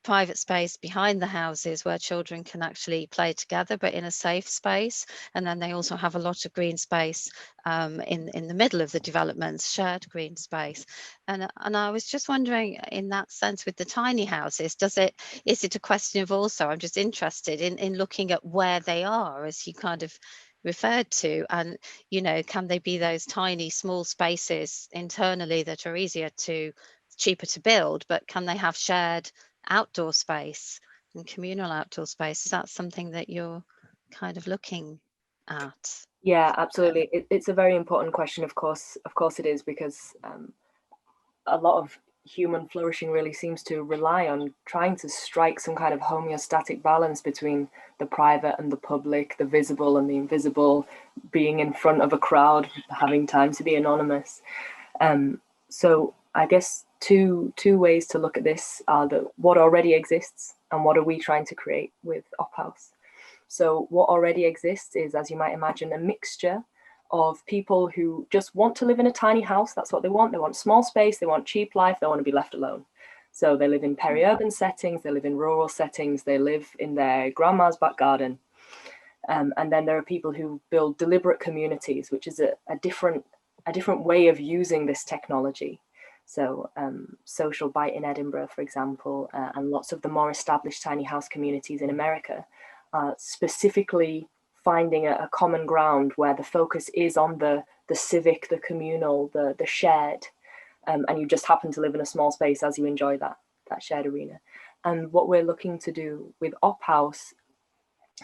private space behind the houses where children can actually play together, but in a safe space. And then they also have a lot of green space in the middle of the developments, shared green space. And I was just wondering, in that sense, with the tiny houses, is it a question of also, I'm just interested in looking at where they are, as you kind of referred to, and can they be those tiny small spaces internally that are cheaper to build, but can they have shared outdoor space and communal outdoor space? Is that something that you're kind of looking at? Yeah, absolutely. It's a very important question, of course it is, because a lot of human flourishing really seems to rely on trying to strike some kind of homeostatic balance between the private and the public, the visible and the invisible, being in front of a crowd, having time to be anonymous. So I guess two ways to look at this are what already exists and what are we trying to create with OpHouse. So what already exists is, as you might imagine, a mixture of people who just want to live in a tiny house. That's what they want. They want small space, they want cheap life, they want to be left alone. So they live in peri-urban settings, they live in rural settings, they live in their grandma's back garden. And then there are people who build deliberate communities, which is a different way of using this technology. So Social Bite in Edinburgh, for example, and lots of the more established tiny house communities in America, specifically finding a common ground where the focus is on the civic, the communal, the shared, and you just happen to live in a small space as you enjoy that shared arena. And what we're looking to do with OpHouse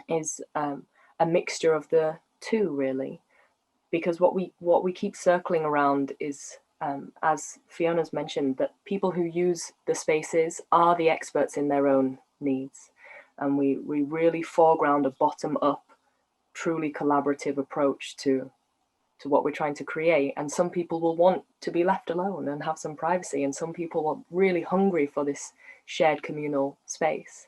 is a mixture of the two, really, because what we keep circling around is, as Fiona's mentioned, that people who use the spaces are the experts in their own needs, and we really foreground a bottom-up, truly collaborative approach to what we're trying to create. And some people will want to be left alone and have some privacy, and some people are really hungry for this shared communal space.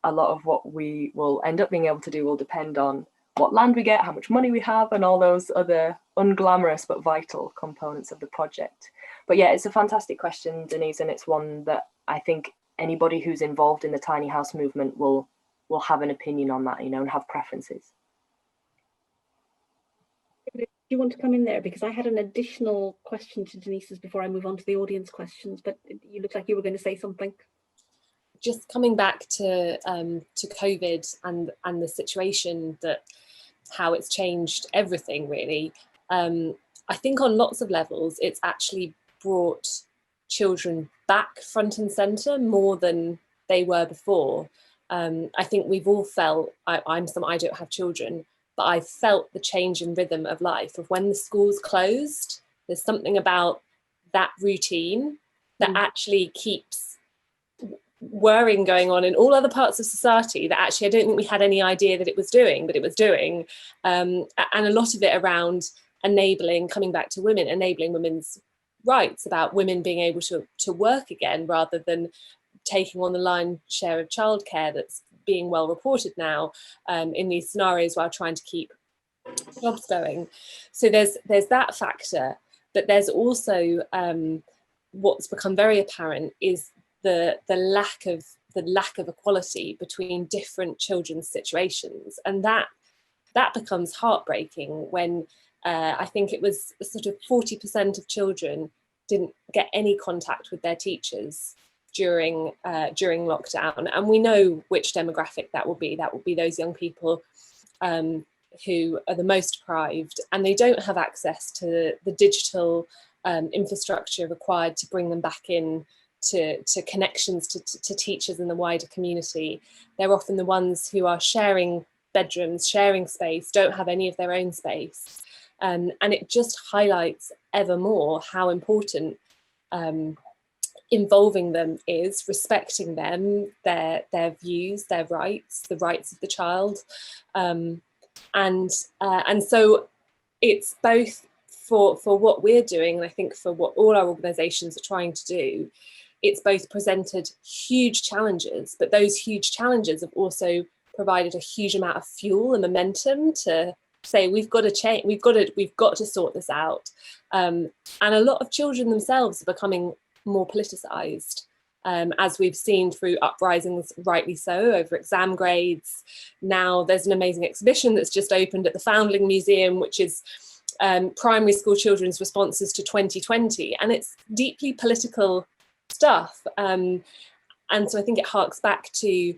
A lot of what we will end up being able to do will depend on what land we get, how much money we have, and all those other unglamorous but vital components of the project. But yeah, it's a fantastic question, Denise, and it's one that I think anybody who's involved in the tiny house movement will have an opinion on that, and have preferences. Do you want to come in there? Because I had an additional question to Denise's before I move on to the audience questions, but you look like you were going to say something. Just coming back to COVID and the situation, that how it's changed everything, really. I think on lots of levels, it's actually brought children back front and centre more than they were before. I think we've all felt, I don't have children, but I felt the change in rhythm of life of when the schools closed. There's something about that routine that actually keeps whirring going on in all other parts of society that actually I don't think we had any idea that it was doing, but it was doing. And a lot of it around enabling, coming back to women, enabling women's rights, about women being able to work again rather than taking on the lion's share of childcare that's being well reported now in these scenarios while trying to keep jobs going. So there's that factor, but there's also what's become very apparent is the lack of equality between different children's situations, and that becomes heartbreaking when I think it was sort of 40% of children didn't get any contact with their teachers during lockdown, and we know which demographic that will be. That will be those young people who are the most deprived, and they don't have access to the digital infrastructure required to bring them back in to connections to teachers in the wider community. They're often the ones who are sharing bedrooms, sharing space, don't have any of their own space. And it just highlights ever more how important involving them is, respecting them, their views, their rights, the rights of the child. And so it's both for what we're doing, and I think for what all our organisations are trying to do, it's both presented huge challenges, but those huge challenges have also provided a huge amount of fuel and momentum to say we've got to change, we've got to sort this out. And a lot of children themselves are becoming more politicised, as we've seen through uprisings, rightly so, over exam grades. Now there's an amazing exhibition that's just opened at the Foundling Museum, which is primary school children's responses to 2020, and it's deeply political stuff. And so I think it harks back to,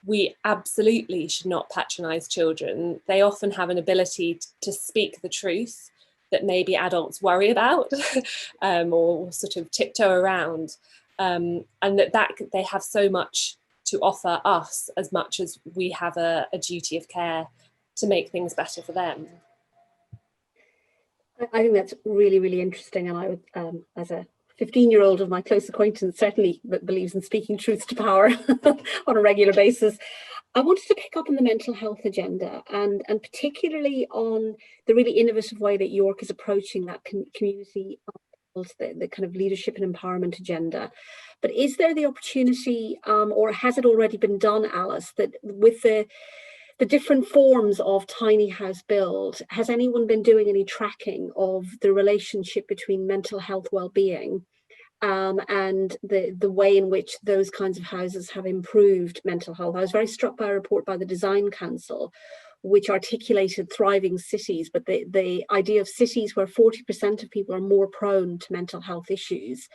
we absolutely should not patronise children. They often have an ability to speak the truth that maybe adults worry about or sort of tiptoe around, and that they have so much to offer us as much as we have a duty of care to make things better for them. I think that's really, really interesting, and I would, as a 15-year-old of my close acquaintance, certainly believes in speaking truth to power on a regular basis. I wanted to pick up on the mental health agenda, and particularly on the really innovative way that York is approaching that community, the kind of leadership and empowerment agenda. But is there the opportunity, or has it already been done, Alice, that with the different forms of tiny house build, has anyone been doing any tracking of the relationship between mental health well-being and the way in which those kinds of houses have improved mental health. I was very struck by a report by the Design Council, which articulated thriving cities, but the idea of cities where 40% of people are more prone to mental health issues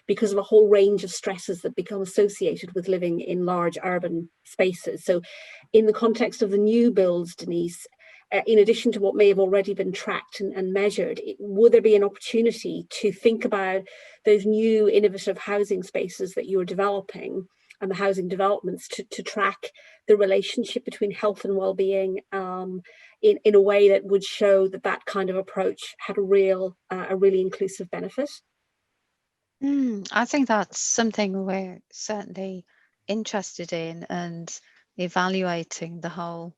because of a whole range of stresses that become associated with living in large urban spaces. So in the context of the new builds, Denise, in addition to what may have already been tracked and measured, would there be an opportunity to think about those new innovative housing spaces that you're developing and the housing developments to track the relationship between health and well-being in a way that would show that that kind of approach had a really inclusive benefit? I think that's something we're certainly interested in, and evaluating the whole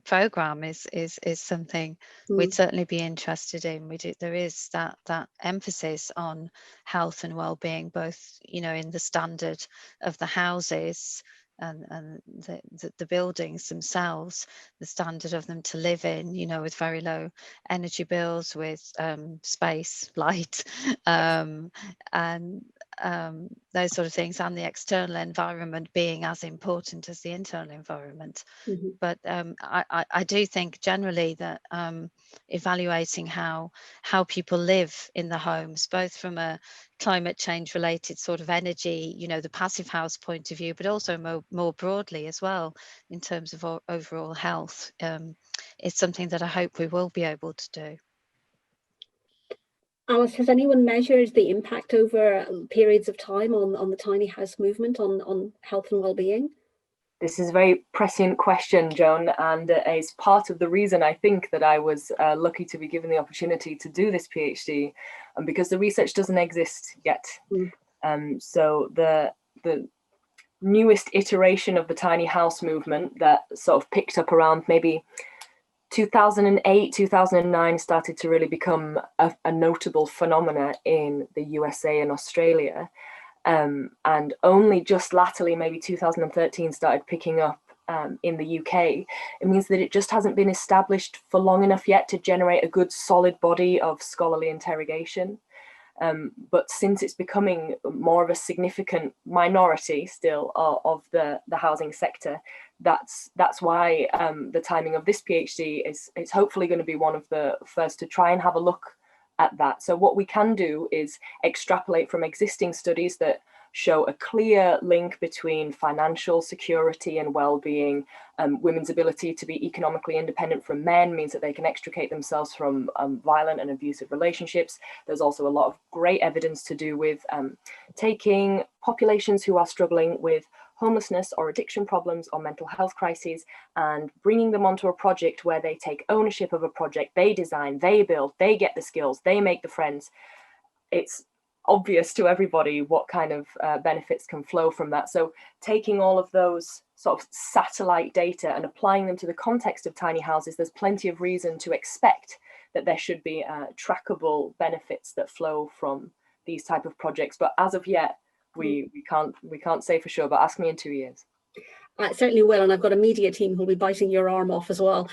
program is something we'd certainly be interested in. There is that emphasis on health and well-being, both in the standard of the houses and the buildings themselves, the standard of them to live in, with very low energy bills, with space, light, and those sort of things, and the external environment being as important as the internal environment. Mm-hmm. But I do think generally that evaluating how people live in the homes, both from a climate change related sort of energy, the passive house point of view, but also more broadly as well in terms of overall health, is something that I hope we will be able to do. Alice, has anyone measured the impact over periods of time on the tiny house movement on health and well-being? This is a very prescient question, Joan, and is part of the reason I think that I was lucky to be given the opportunity to do this PhD, and because the research doesn't exist yet. So the newest iteration of the tiny house movement that sort of picked up around maybe 2008, 2009 started to really become a notable phenomena in the USA and Australia. And only just latterly, maybe 2013, started picking up in the UK. It means that it just hasn't been established for long enough yet to generate a good solid body of scholarly interrogation. But since it's becoming more of a significant minority still of the housing sector, that's why the timing of this PhD is hopefully going to be one of the first to try and have a look at that. So what we can do is extrapolate from existing studies that show a clear link between financial security and well-being. Women's ability to be economically independent from men means that they can extricate themselves from violent and abusive relationships. There's also a lot of great evidence to do with taking populations who are struggling with homelessness or addiction problems or mental health crises and bringing them onto a project where they take ownership of a project, they design, they build, they get the skills, they make the friends. It's obvious to everybody what kind of benefits can flow from that. So taking all of those sort of satellite data and applying them to the context of tiny houses, there's plenty of reason to expect that there should be trackable benefits that flow from these type of projects. But as of yet, we can't say for sure, but ask me in 2 years. I certainly will, and I've got a media team who'll be biting your arm off as well.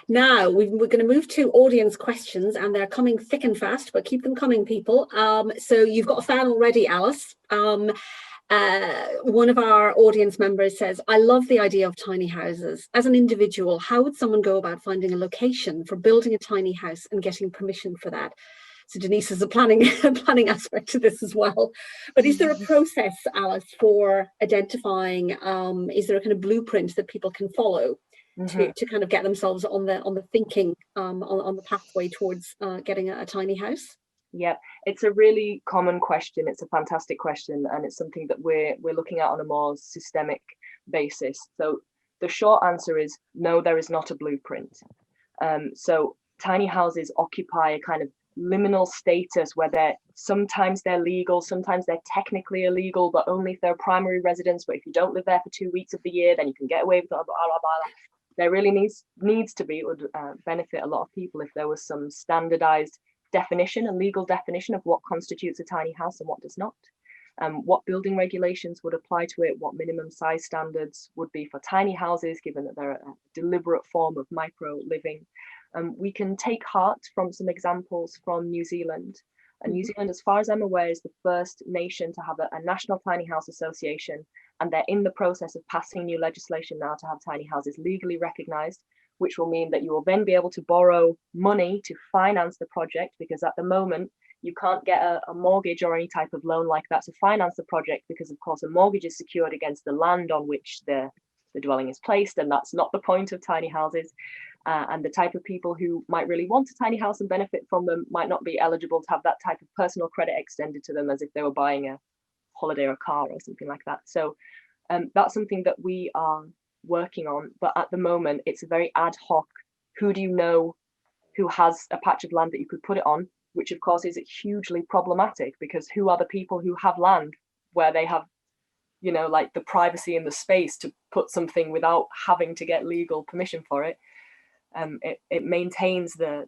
Now we're going to move to audience questions, and they're coming thick and fast, but keep them coming, people. So you've got a fan already, Alice. One of our audience members says, I love the idea of tiny houses. As an individual, how would someone go about finding a location for building a tiny house and getting permission for that? So Denise has a planning aspect to this as well. But is there a process, Alice, for identifying, is there a kind of blueprint that people can follow to kind of get themselves on the thinking, on the pathway towards getting a tiny house? Yeah, it's a really common question. It's a fantastic question, and it's something that we're looking at on a more systemic basis. So the short answer is no, there is not a blueprint. So tiny houses occupy a kind of liminal status where sometimes they're legal, sometimes they're technically illegal, but only if they're primary residence. But if you don't live there for 2 weeks of the year, then you can get away with blah, blah, blah, blah. There really needs to be, it would benefit a lot of people if there was some standardized definition, a legal definition of what constitutes a tiny house and what does not. What building regulations would apply to it, what minimum size standards would be for tiny houses, given that they're a deliberate form of micro living. We can take heart from some examples from New Zealand, And New Zealand, as far as I'm aware, is the first nation to have a national tiny house association, and they're in the process of passing new legislation now to have tiny houses legally recognised, which will mean that you will then be able to borrow money to finance the project, because at the moment you can't get a mortgage or any type of loan like that to finance the project, because of course a mortgage is secured against the land on which the dwelling is placed, and that's not the point of tiny houses. And the type of people who might really want a tiny house and benefit from them might not be eligible to have that type of personal credit extended to them as if they were buying a holiday or a car or something like that. So that's something that we are working on, but at the moment it's a very ad hoc. Who do you know who has a patch of land that you could put it on, which of course is hugely problematic, because who are the people who have land where they have, you know, like the privacy and the space to put something without having to get legal permission for it. It maintains the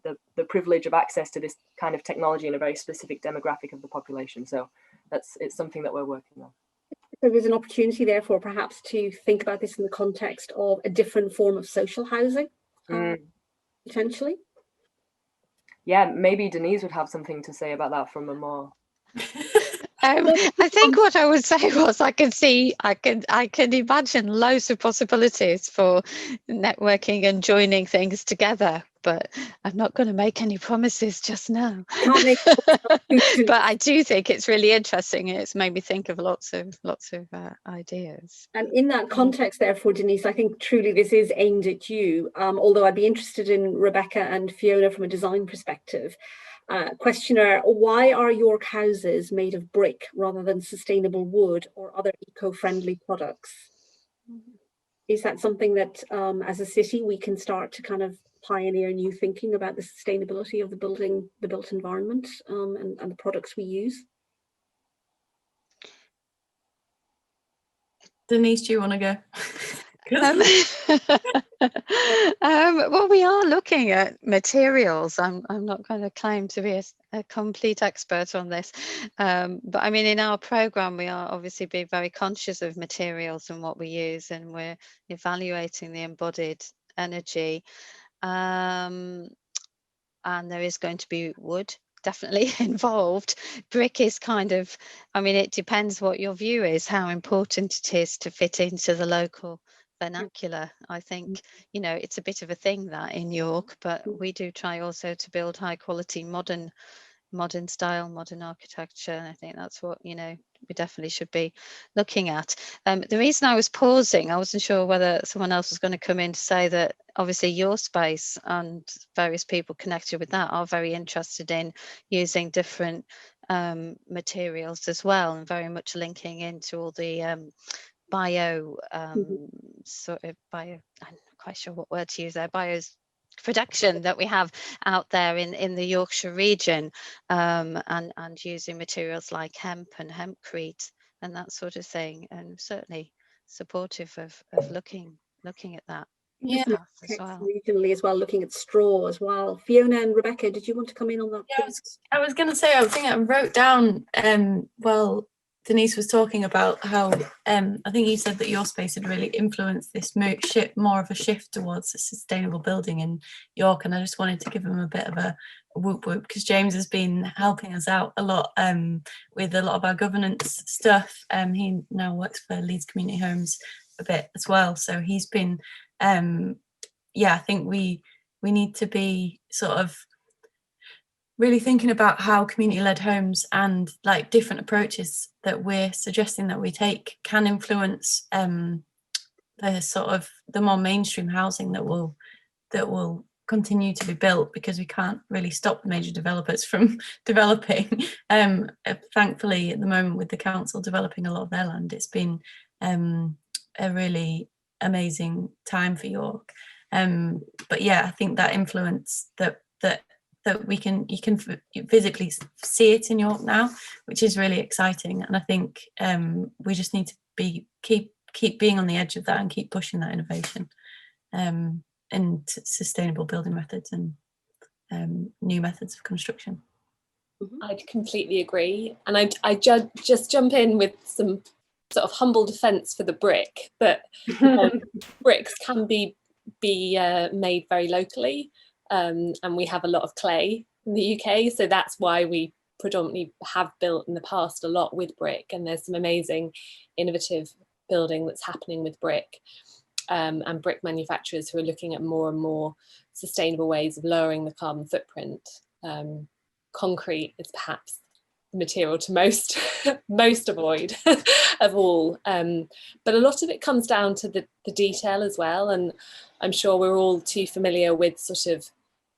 privilege of access to this kind of technology in a very specific demographic of the population. So it's something that we're working on. So there's an opportunity therefore perhaps to think about this in the context of a different form of social housing, potentially. Yeah, maybe Denise would have something to say about that from a more I think what I would say was I can imagine loads of possibilities for networking and joining things together, but I'm not going to make any promises just now. But I do think it's really interesting. It's made me think of lots of ideas. And in that context, therefore, Denise, I think truly this is aimed at you, although I'd be interested in Rebecca and Fiona from a design perspective. Questioner, why are York houses made of brick rather than sustainable wood or other eco-friendly products? Is that something that as a city we can start to kind of pioneer new thinking about the sustainability of the built environment and the products we use? Denise, do you want to go? Well, we are looking at materials. I'm not going to claim to be a complete expert on this, but I mean, in our program, we are obviously being very conscious of materials and what we use, and we're evaluating the embodied energy. And there is going to be wood definitely involved. Brick is kind of, I mean, it depends what your view is, how important it is to fit into the local vernacular. I think, you know, it's a bit of a thing that in York, but we do try also to build high quality modern style, modern architecture, and I think that's what, you know, we definitely should be looking at. The reason I was pausing, I wasn't sure whether someone else was going to come in to say that obviously your space and various people connected with that are very interested in using different materials as well, and very much linking into all the bio sort of bio, I'm not quite sure what word to use there, production that we have out there in the Yorkshire region, and using materials like hemp and hempcrete and that sort of thing, and certainly supportive of looking at that. Yeah, as well. Regionally as well, looking at straw as well. Fiona and Rebecca, did you want to come in on that? Yeah, I was going to say, I think I wrote down, well, Denise was talking about how I think you said that your space had really influenced this more of a shift towards a sustainable building in York, and I just wanted to give him a bit of a whoop whoop, because James has been helping us out a lot with a lot of our governance stuff. He now works for Leeds Community Homes a bit as well, so he's been yeah, I think we need to be sort of really thinking about how community-led homes and like different approaches that we're suggesting that we take can influence the sort of the more mainstream housing that will continue to be built, because we can't really stop the major developers from developing. Thankfully, at the moment, with the council developing a lot of their land, it's been a really amazing time for York. But yeah, I think that influence that you can physically see it in York now, which is really exciting. And I think we just need to keep being on the edge of that and keep pushing that innovation and sustainable building methods and new methods of construction. I'd completely agree, and I just jump in with some sort of humble defence for the brick, that bricks can be made very locally. And we have a lot of clay in the UK, so that's why we predominantly have built in the past a lot with brick, and there's some amazing innovative building that's happening with brick, and brick manufacturers who are looking at more and more sustainable ways of lowering the carbon footprint. Concrete is perhaps the material to most avoid of all, but a lot of it comes down to the detail as well, and I'm sure we're all too familiar with sort of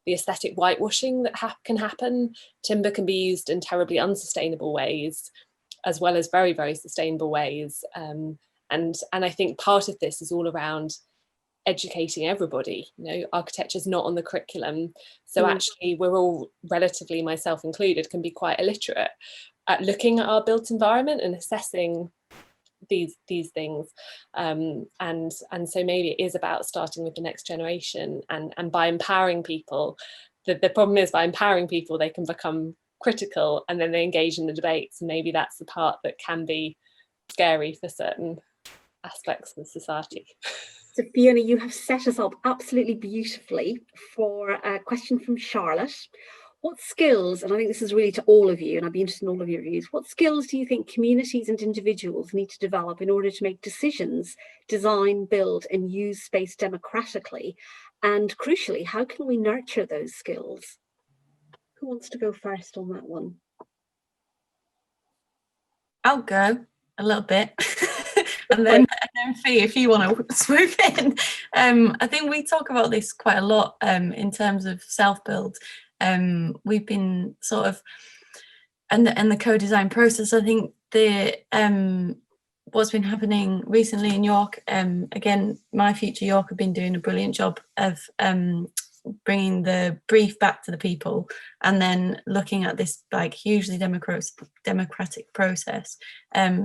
the aesthetic whitewashing that can happen. Timber can be used in terribly unsustainable ways, as well as very, very sustainable ways. And I think part of this is all around educating everybody. You know, architecture's not on the curriculum. So actually we're all relatively, myself included, can be quite illiterate at looking at our built environment and assessing these things, and so maybe it is about starting with the next generation, and by empowering people. The problem is, by empowering people, they can become critical, and then they engage in the debates, and maybe that's the part that can be scary for certain aspects of society. So Fiona, you have set us up absolutely beautifully for a question from Charlotte. What skills, and I think this is really to all of you, and I'd be interested in all of your views, what skills do you think communities and individuals need to develop in order to make decisions, design, build, and use space democratically? And crucially, how can we nurture those skills? Who wants to go first on that one? I'll go a little bit. And then Fee, if you want to swoop in. I think we talk about this quite a lot in terms of self-build. We've been sort of, and the co-design process, I think what's been happening recently in York, again, My Future York have been doing a brilliant job of bringing the brief back to the people, and then looking at this like hugely democratic process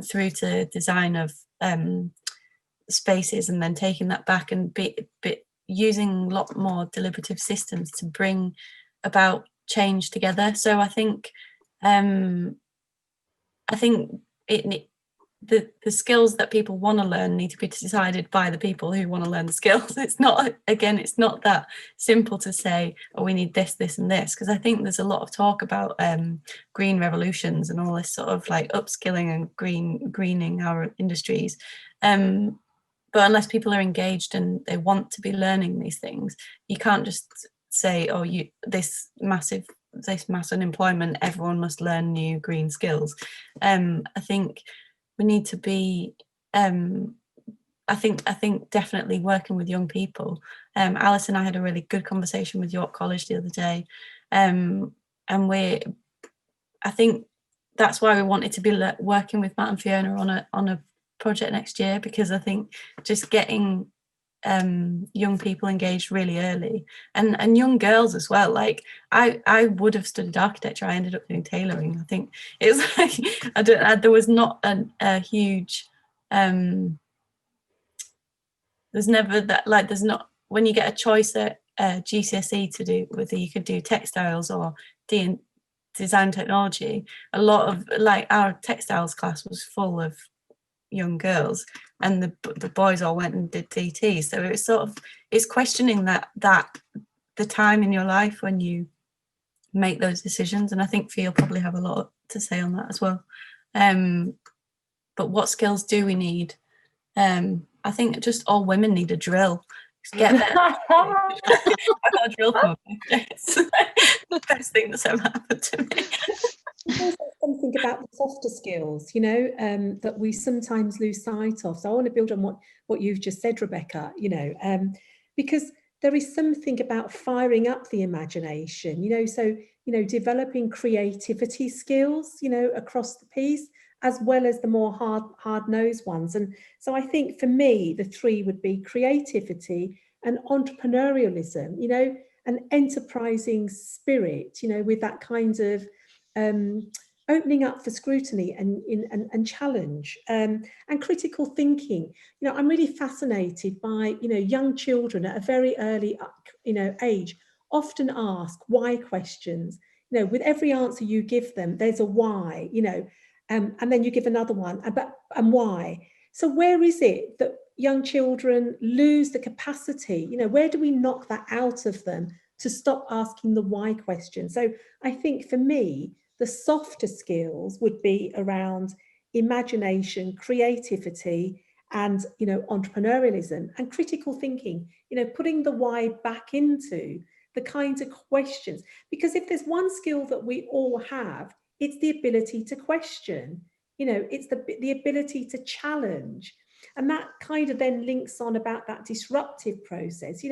through to design of spaces, and then taking that back and using a lot more deliberative systems to bring about change together. So I think the skills that people want to learn need to be decided by the people who want to learn the skills. It's not that simple to say, oh, we need this, this and this, because I think there's a lot of talk about green revolutions and all this sort of like upskilling and greening our industries. But unless people are engaged and they want to be learning these things, you can't just say, oh, this mass unemployment, everyone must learn new green skills. I think we need to be, I think definitely working with young people. Alice and I had a really good conversation with York College the other day, and I think that's why we wanted to be working with Matt and Fiona on a project next year, because I think just getting young people engaged really early, and young girls as well. Like I would have studied architecture, I ended up doing tailoring. I think it's like there was not a huge there's never that, like there's not, when you get a choice at GCSE to do whether you could do textiles or design technology, a lot of like our textiles class was full of young girls, and the boys all went and did DT. So it's sort of, it's questioning that the time in your life when you make those decisions, and I think Fee will probably have a lot to say on that as well. But what skills do we need? I think just all women need a drill. Get that. I got a drill for my birthday. It's the best thing that's ever happened to me. There's something about the softer skills, you know, that we sometimes lose sight of. So I want to build on what you've just said, Rebecca, you know, because there is something about firing up the imagination, you know, so, you know, developing creativity skills, you know, across the piece, as well as the more hard-nosed ones. And so I think for me, the three would be creativity and entrepreneurialism, you know, an enterprising spirit, you know, with that kind of opening up for scrutiny and challenge, and critical thinking. You know, I'm really fascinated by, you know, young children at a very early, you know, age often ask why questions. You know, with every answer you give them, there's a why, you know, and then you give another one, and why. So where is it that young children lose the capacity? You know, where do we knock that out of them to stop asking the why question? So I think for me, The softer skills would be around imagination, creativity, and entrepreneurialism and critical thinking, putting the why back into the kinds of questions. Because if there's one skill that we all have, it's the ability to question, it's the ability to challenge. And that kind of then links on about that disruptive process.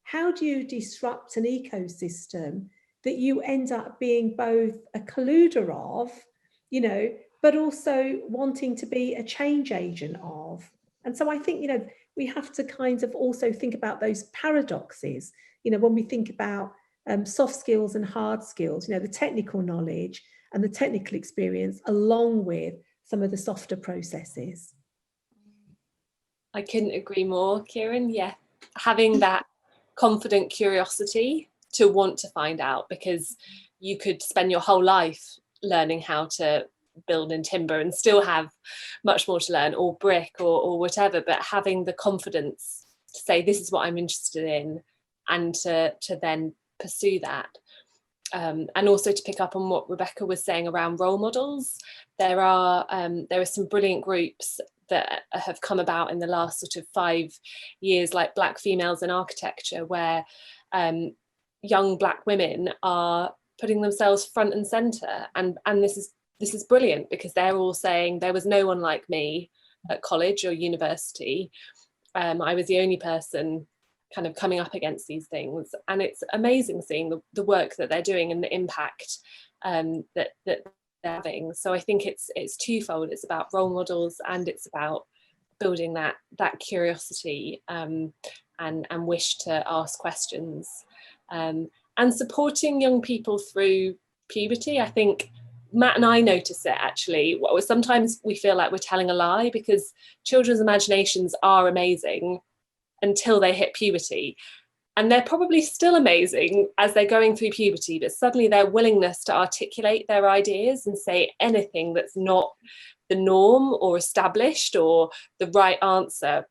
How do you disrupt an ecosystem that you end up being both a colluder of, but also wanting to be a change agent of? And so I think, we have to kind of also think about those paradoxes, when we think about soft skills and hard skills, the technical knowledge and the technical experience, along with some of the softer processes. I couldn't agree more, Kieran. Yeah, having that confident curiosity to want to find out, because you could spend your whole life learning how to build in timber and still have much more to learn, or brick or whatever, but having the confidence to say, this is what I'm interested in, and to then pursue that. And also to pick up on what Rebecca was saying around role models, there are some brilliant groups that have come about in the last sort of 5 years, like Black Females in Architecture, where young Black women are putting themselves front and centre, and this is brilliant, because they're all saying, there was no one like me at college or university. I was the only person kind of coming up against these things, and it's amazing seeing the work that they're doing and the impact that they're having. So I think it's twofold. It's about role models, and it's about building that curiosity and wish to ask questions, and supporting young people through puberty. I think Matt and I notice it actually. Sometimes we feel like we're telling a lie, because children's imaginations are amazing until they hit puberty. And they're probably still amazing as they're going through puberty, but suddenly their willingness to articulate their ideas and say anything that's not the norm or established or the right answer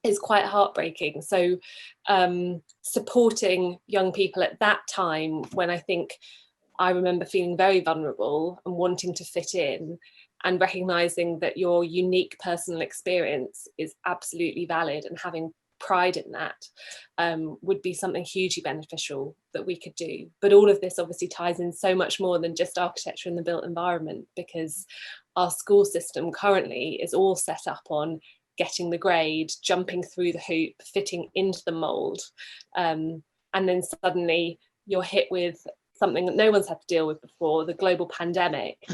is quite heartbreaking. So supporting young people at that time, when I remember feeling very vulnerable and wanting to fit in, and recognizing that your unique personal experience is absolutely valid, and having pride in that would be something hugely beneficial that we could do. But all of this obviously ties in so much more than just architecture and the built environment, because our school system currently is all set up on getting the grade, jumping through the hoop, fitting into the mold, and then suddenly you're hit with something that no one's had to deal with before, the global pandemic,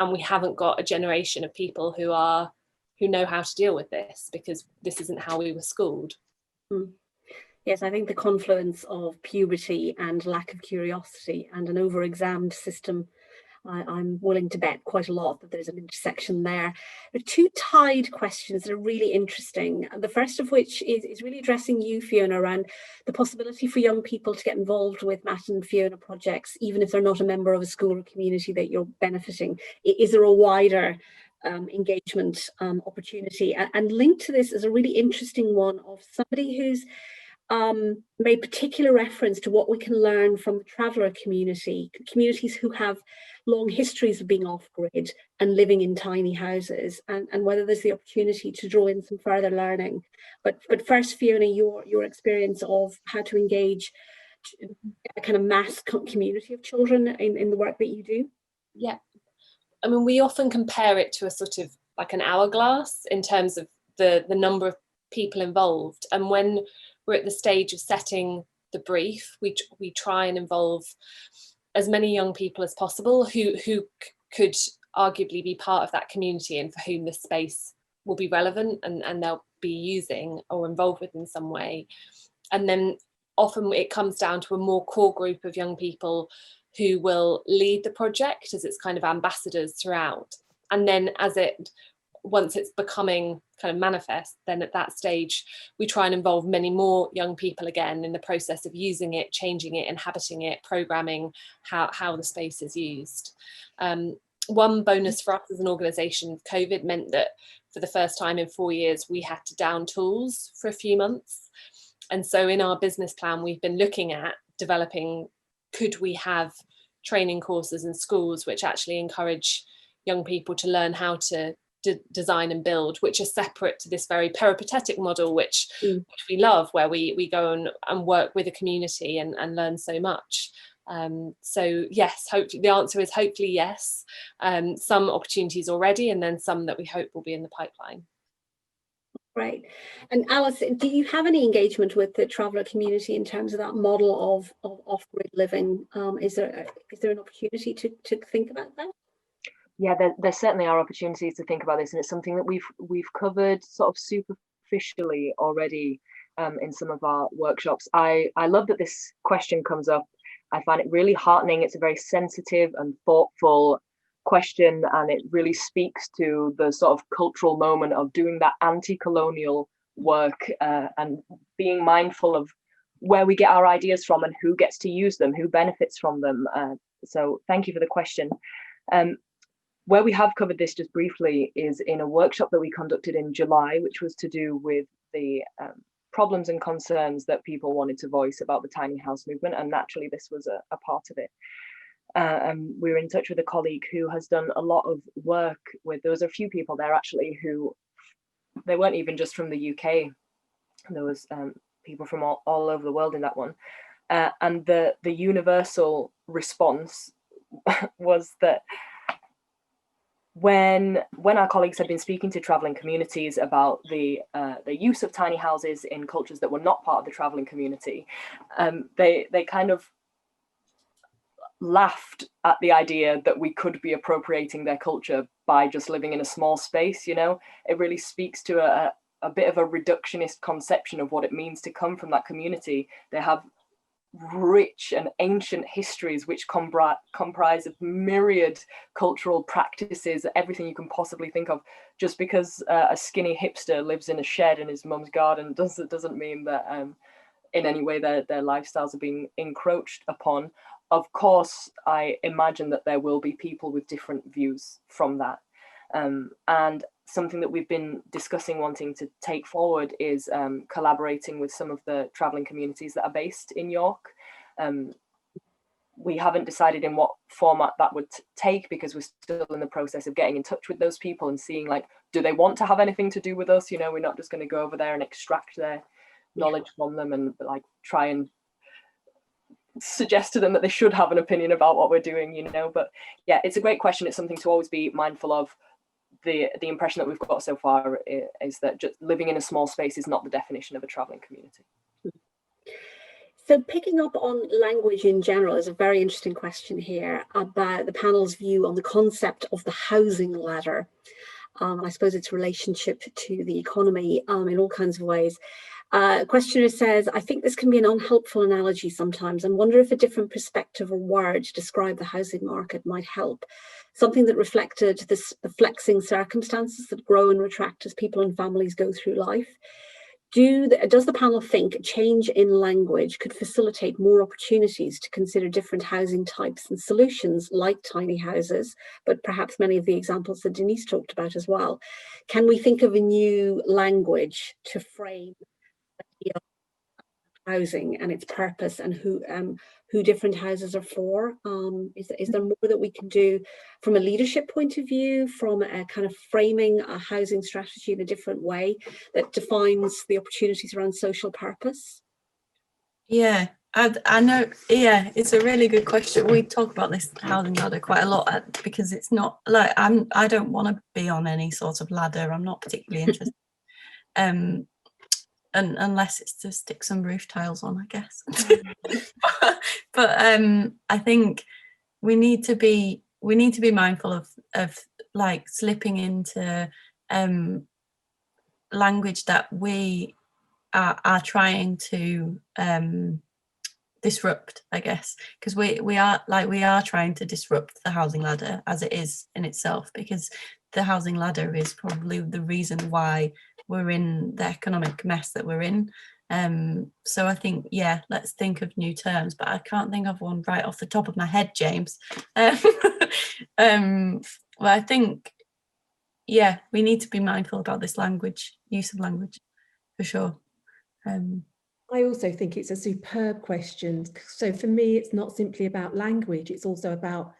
and we haven't got a generation of people who know how to deal with this, because this isn't how we were schooled. Yes, I think the confluence of puberty and lack of curiosity and an over-examined system, I'm willing to bet quite a lot that there's an intersection there. There are two tied questions that are really interesting. The first of which is really addressing you, Fiona, around the possibility for young people to get involved with Matt and Fiona projects, even if they're not a member of a school or community that you're benefiting. Is there a wider engagement opportunity? And linked to this is a really interesting one of somebody who's made particular reference to what we can learn from the traveller communities who have long histories of being off-grid and living in tiny houses, and whether there's the opportunity to draw in some further learning. But first, Fiona, your experience of how to engage a kind of mass community of children in the work that you do. Yeah, I mean, we often compare it to a sort of like an hourglass in terms of the number of people involved, and when we're at the stage of setting the brief, we try and involve as many young people as possible who could arguably be part of that community and for whom this space will be relevant and they'll be using or involved with in some way. And then often it comes down to a more core group of young people who will lead the project as its kind of ambassadors throughout. And then once it's becoming kind of manifest, then at that stage, we try and involve many more young people again in the process of using it, changing it, inhabiting it, programming how the space is used. One bonus for us as an organisation, COVID meant that for the first time in 4 years, we had to down tools for a few months. And so in our business plan, we've been looking at developing, could we have training courses in schools which actually encourage young people to learn how to design and build, which are separate to this very peripatetic model which we love, where we go and work with a community and learn so much. So yes, hopefully the answer is hopefully yes. Some opportunities already, and then some that we hope will be in the pipeline. Right. And Alice, do you have any engagement with the traveller community in terms of that model of off-grid living? Is there an opportunity to think about that? Yeah, there certainly are opportunities to think about this, and it's something that we've covered sort of superficially already in some of our workshops. I love that this question comes up. I find it really heartening. It's a very sensitive and thoughtful question, and it really speaks to the sort of cultural moment of doing that anti-colonial work and being mindful of where we get our ideas from and who gets to use them, who benefits from them. So thank you for the question. Where we have covered this just briefly is in a workshop that we conducted in July, which was to do with the problems and concerns that people wanted to voice about the tiny house movement, and naturally this was a part of it. We were in touch with a colleague who has done a lot of work with, there was a few people there actually who, they weren't even just from the UK, there was people from all over the world in that one. And the universal response was that when our colleagues had been speaking to travelling communities about the use of tiny houses in cultures that were not part of the travelling community, they kind of laughed at the idea that we could be appropriating their culture by just living in a small space. You know, it really speaks to a bit of a reductionist conception of what it means to come from that community. They have rich and ancient histories which comprise of myriad cultural practices, everything you can possibly think of. Just because a skinny hipster lives in a shed in his mum's garden doesn't mean that in any way their lifestyles are being encroached upon. Of course, I imagine that there will be people with different views from that. And something that we've been discussing wanting to take forward is collaborating with some of the travelling communities that are based in York. We haven't decided in what format that would take, because we're still in the process of getting in touch with those people and seeing, like, do they want to have anything to do with us? You know, we're not just going to go over there and extract their knowledge from them and like try and suggest to them that they should have an opinion about what we're doing, you know. But yeah, it's a great question. It's something to always be mindful of. The impression that we've got so far is that just living in a small space is not the definition of a travelling community. So picking up on language in general is a very interesting question here about the panel's view on the concept of the housing ladder. I suppose its relationship to the economy in all kinds of ways. Questioner says, I think this can be an unhelpful analogy sometimes, and wonder if a different perspective or word to describe the housing market might help. Something that reflected the flexing circumstances that grow and retract as people and families go through life. Does the panel think change in language could facilitate more opportunities to consider different housing types and solutions like tiny houses, but perhaps many of the examples that Denise talked about as well? Can we think of a new language to frame housing and its purpose and who different houses are for? Is there more that we can do from a leadership point of view, from a kind of framing a housing strategy in a different way that defines the opportunities around social purpose? Yeah, I know. Yeah, it's a really good question. We talk about this housing ladder quite a lot because it's not like I don't want to be on any sort of ladder. I'm not particularly interested. And unless it's to stick some roof tiles on, I guess. but I think we need to be mindful of like slipping into language that we are trying to disrupt, I guess, because we are trying to disrupt the housing ladder as it is in itself, because the housing ladder is probably the reason why we're in the economic mess that we're in. So I think, yeah, let's think of new terms, but I can't think of one right off the top of my head, James. Well, I think, yeah, we need to be mindful about this use of language, for sure. I also think it's a superb question. So for me, it's not simply about language, it's also about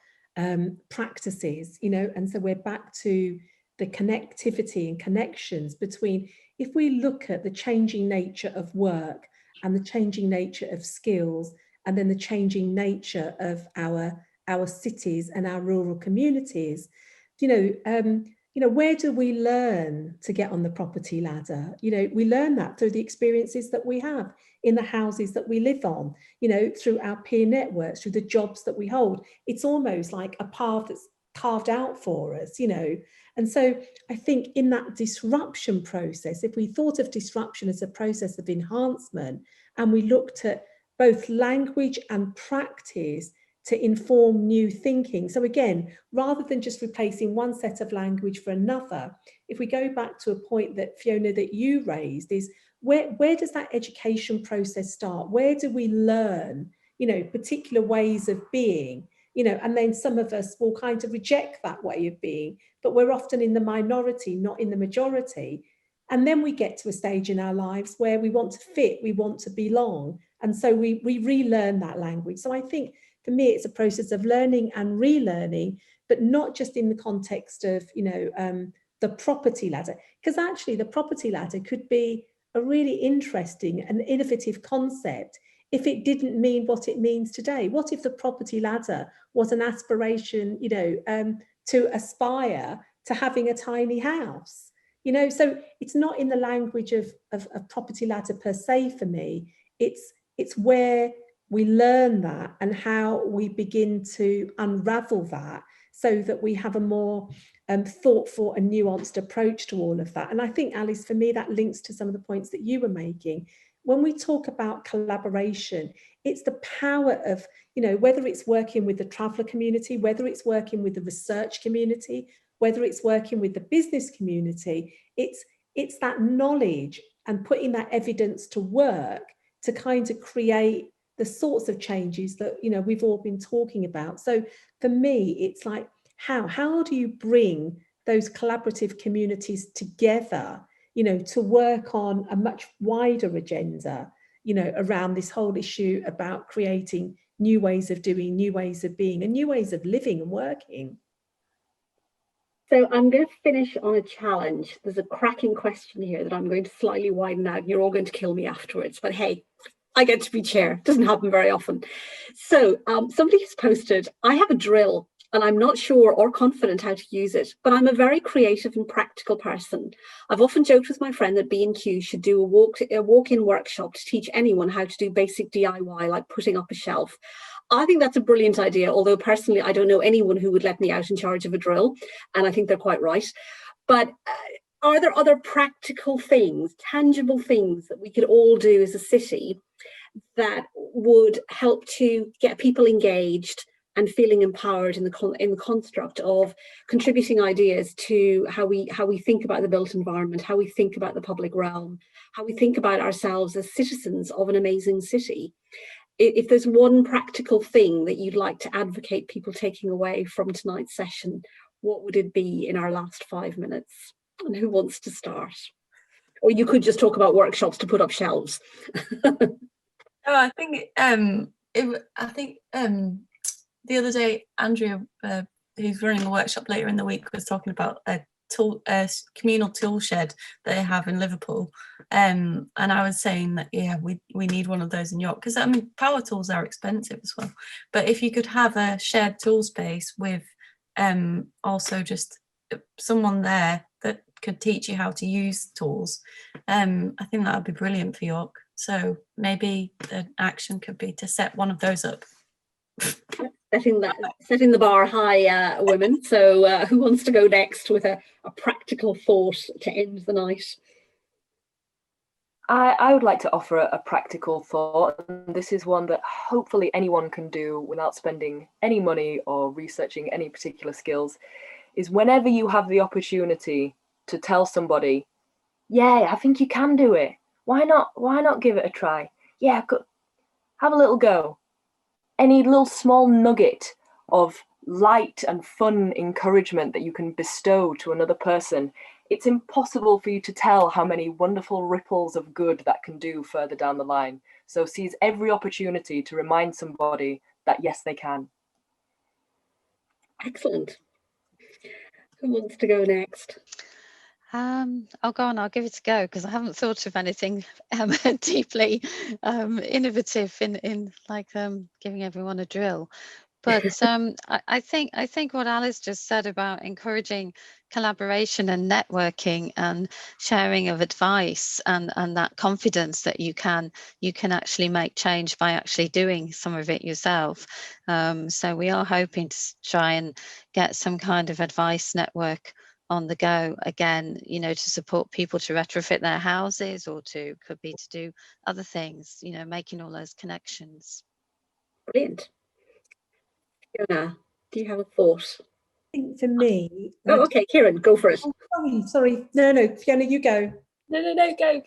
practices, you know, and so we're back to the connectivity and connections between, if we look at the changing nature of work and the changing nature of skills, and then the changing nature of our cities and our rural communities, where do we learn to get on the property ladder? You know, we learn that through the experiences that we have in the houses that we live on, you know, through our peer networks, through the jobs that we hold. It's almost like a path that's carved out for us, you know. And so I think in that disruption process, if we thought of disruption as a process of enhancement, and we looked at both language and practice to inform new thinking. So again, rather than just replacing one set of language for another, if we go back to a point that, Fiona, that you raised, is where does that education process start? Where do we learn, you know, particular ways of being, you know, and then some of us will kind of reject that way of being, but we're often in the minority, not in the majority. And then we get to a stage in our lives where we want to fit, we want to belong. And so we relearn that language. So I think for me, it's a process of learning and relearning, but not just in the context of, you know, the property ladder, because actually the property ladder could be a really interesting and innovative concept if it didn't mean what it means today. What if the property ladder was an aspiration, you know, to aspire to having a tiny house? You know, so it's not in the language of property ladder per se for me. It's where we learn that and how we begin to unravel that so that we have a more thoughtful and nuanced approach to all of that. And I think, Alice, for me, that links to some of the points that you were making. When we talk about collaboration, it's the power of, you know, whether it's working with the traveller community, whether it's working with the research community, whether it's working with the business community, it's that knowledge and putting that evidence to work to kind of create the sorts of changes that, you know, we've all been talking about. So for me, it's like, how do you bring those collaborative communities together, you know, to work on a much wider agenda, you know, around this whole issue about creating new ways of doing, new ways of being, and new ways of living and working? So I'm going to finish on a challenge. There's a cracking question here that I'm going to slightly widen out. You're all going to kill me afterwards, but hey, I get to be chair. Doesn't happen very often. So somebody has posted, I have a drill and I'm not sure or confident how to use it, but I'm a very creative and practical person. I've often joked with my friend that B&Q should do a walk-in workshop to teach anyone how to do basic DIY, like putting up a shelf. I think that's a brilliant idea, although personally, I don't know anyone who would let me out in charge of a drill, and I think they're quite right. But are there other practical things, tangible things that we could all do as a city that would help to get people engaged and feeling empowered in the construct of contributing ideas to how we think about the built environment, how we think about the public realm, how we think about ourselves as citizens of an amazing city? If there's one practical thing that you'd like to advocate people taking away from tonight's session, what would it be in our last 5 minutes? And who wants to start? Or you could just talk about workshops to put up shelves. I think the other day, Andrea, who's running a workshop later in the week, was talking about a communal tool shed that they have in Liverpool, and I was saying that we need one of those in York, because I mean power tools are expensive as well, but if you could have a shared tool space with also just someone there that could teach you how to use tools, I think that would be brilliant for York. So maybe the action could be to set one of those up. Setting the bar high, women. So who wants to go next with a practical thought to end the night? I would like to offer a practical thought. This is one that hopefully anyone can do without spending any money or researching any particular skills, is whenever you have the opportunity to tell somebody, yeah, I think you can do it. Why not give it a try? Yeah, have a little go. Any little small nugget of light and fun encouragement that you can bestow to another person, it's impossible for you to tell how many wonderful ripples of good that can do further down the line. So seize every opportunity to remind somebody that yes, they can. Excellent. Who wants to go next? I'll go on, I'll give it a go, because I haven't thought of anything deeply innovative in like giving everyone a drill. But I think what Alice just said about encouraging collaboration and networking and sharing of advice and that confidence that you can actually make change by actually doing some of it yourself. So we are hoping to try and get some kind of advice network on the go again, you know, to support people to retrofit their houses, or could be to do other things, you know, making all those connections. Brilliant. Fiona, do you have a thought? I think for me... Oh, okay, Kieran, go for it. Oh, sorry. No, Fiona, you go. No, go.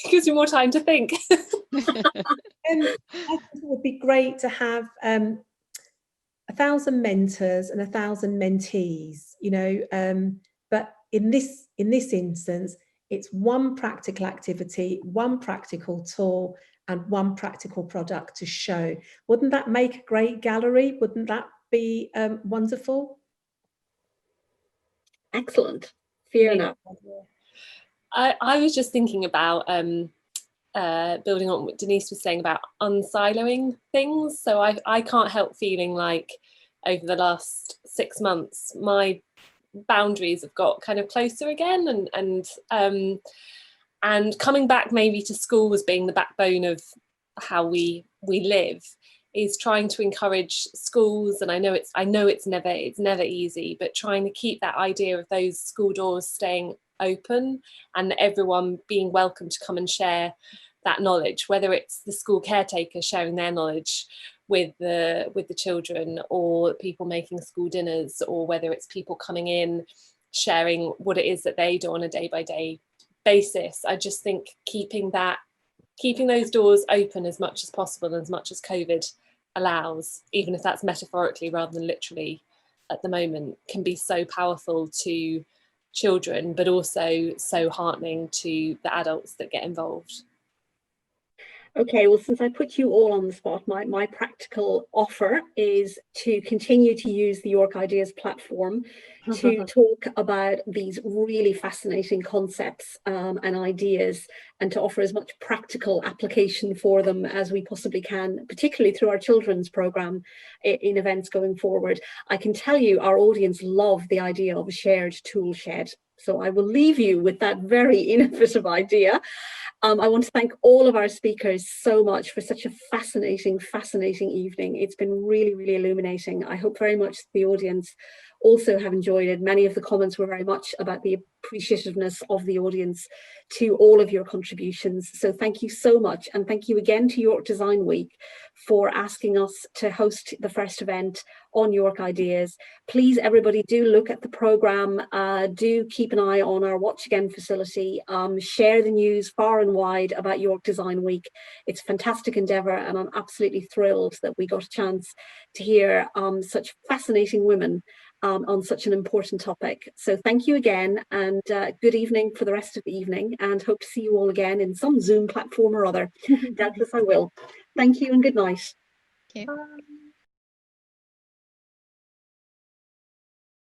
Gives you more time to think. I think it would be great to have 1,000 mentors and 1,000 mentees, you know, but in this instance, it's one practical activity, one practical tool, and one practical product to show. Wouldn't that make a great gallery? Wouldn't that be wonderful? Excellent. Fiona. I was just thinking about building on what Denise was saying about unsiloing things. So I can't help feeling like over the last 6 months, my boundaries have got kind of closer again, and coming back maybe to school as being the backbone of how we live, is trying to encourage schools. And I know it's never easy, but trying to keep that idea of those school doors staying open and everyone being welcome to come and share that knowledge, whether it's the school caretaker sharing their knowledge with the children, or people making school dinners, or whether it's people coming in sharing what it is that they do on a day-by-day basis. I just think keeping those doors open as much as possible, as much as COVID allows, even if that's metaphorically rather than literally at the moment, can be so powerful to children, but also so heartening to the adults that get involved. Okay, well, since I put you all on the spot, my practical offer is to continue to use the York Ideas platform to talk about these really fascinating concepts and ideas, and to offer as much practical application for them as we possibly can, particularly through our children's programme in events going forward. I can tell you our audience love the idea of a shared tool shed. So I will leave you with that very innovative idea. I want to thank all of our speakers so much for such a fascinating evening. It's been really, really illuminating. I hope very much the audience also have enjoyed it. Many of the comments were very much about the appreciativeness of the audience to all of your contributions. So thank you so much. And thank you again to York Design Week for asking us to host the first event on York Ideas. Please, everybody, do look at the programme. Do keep an eye on our Watch Again facility. Share the news far and wide about York Design Week. It's a fantastic endeavour, and I'm absolutely thrilled that we got a chance to hear such fascinating women on such an important topic. So thank you again, and good evening for the rest of the evening, and hope to see you all again in some Zoom platform or other. Doubtless I will. Thank you and good night. Thank you.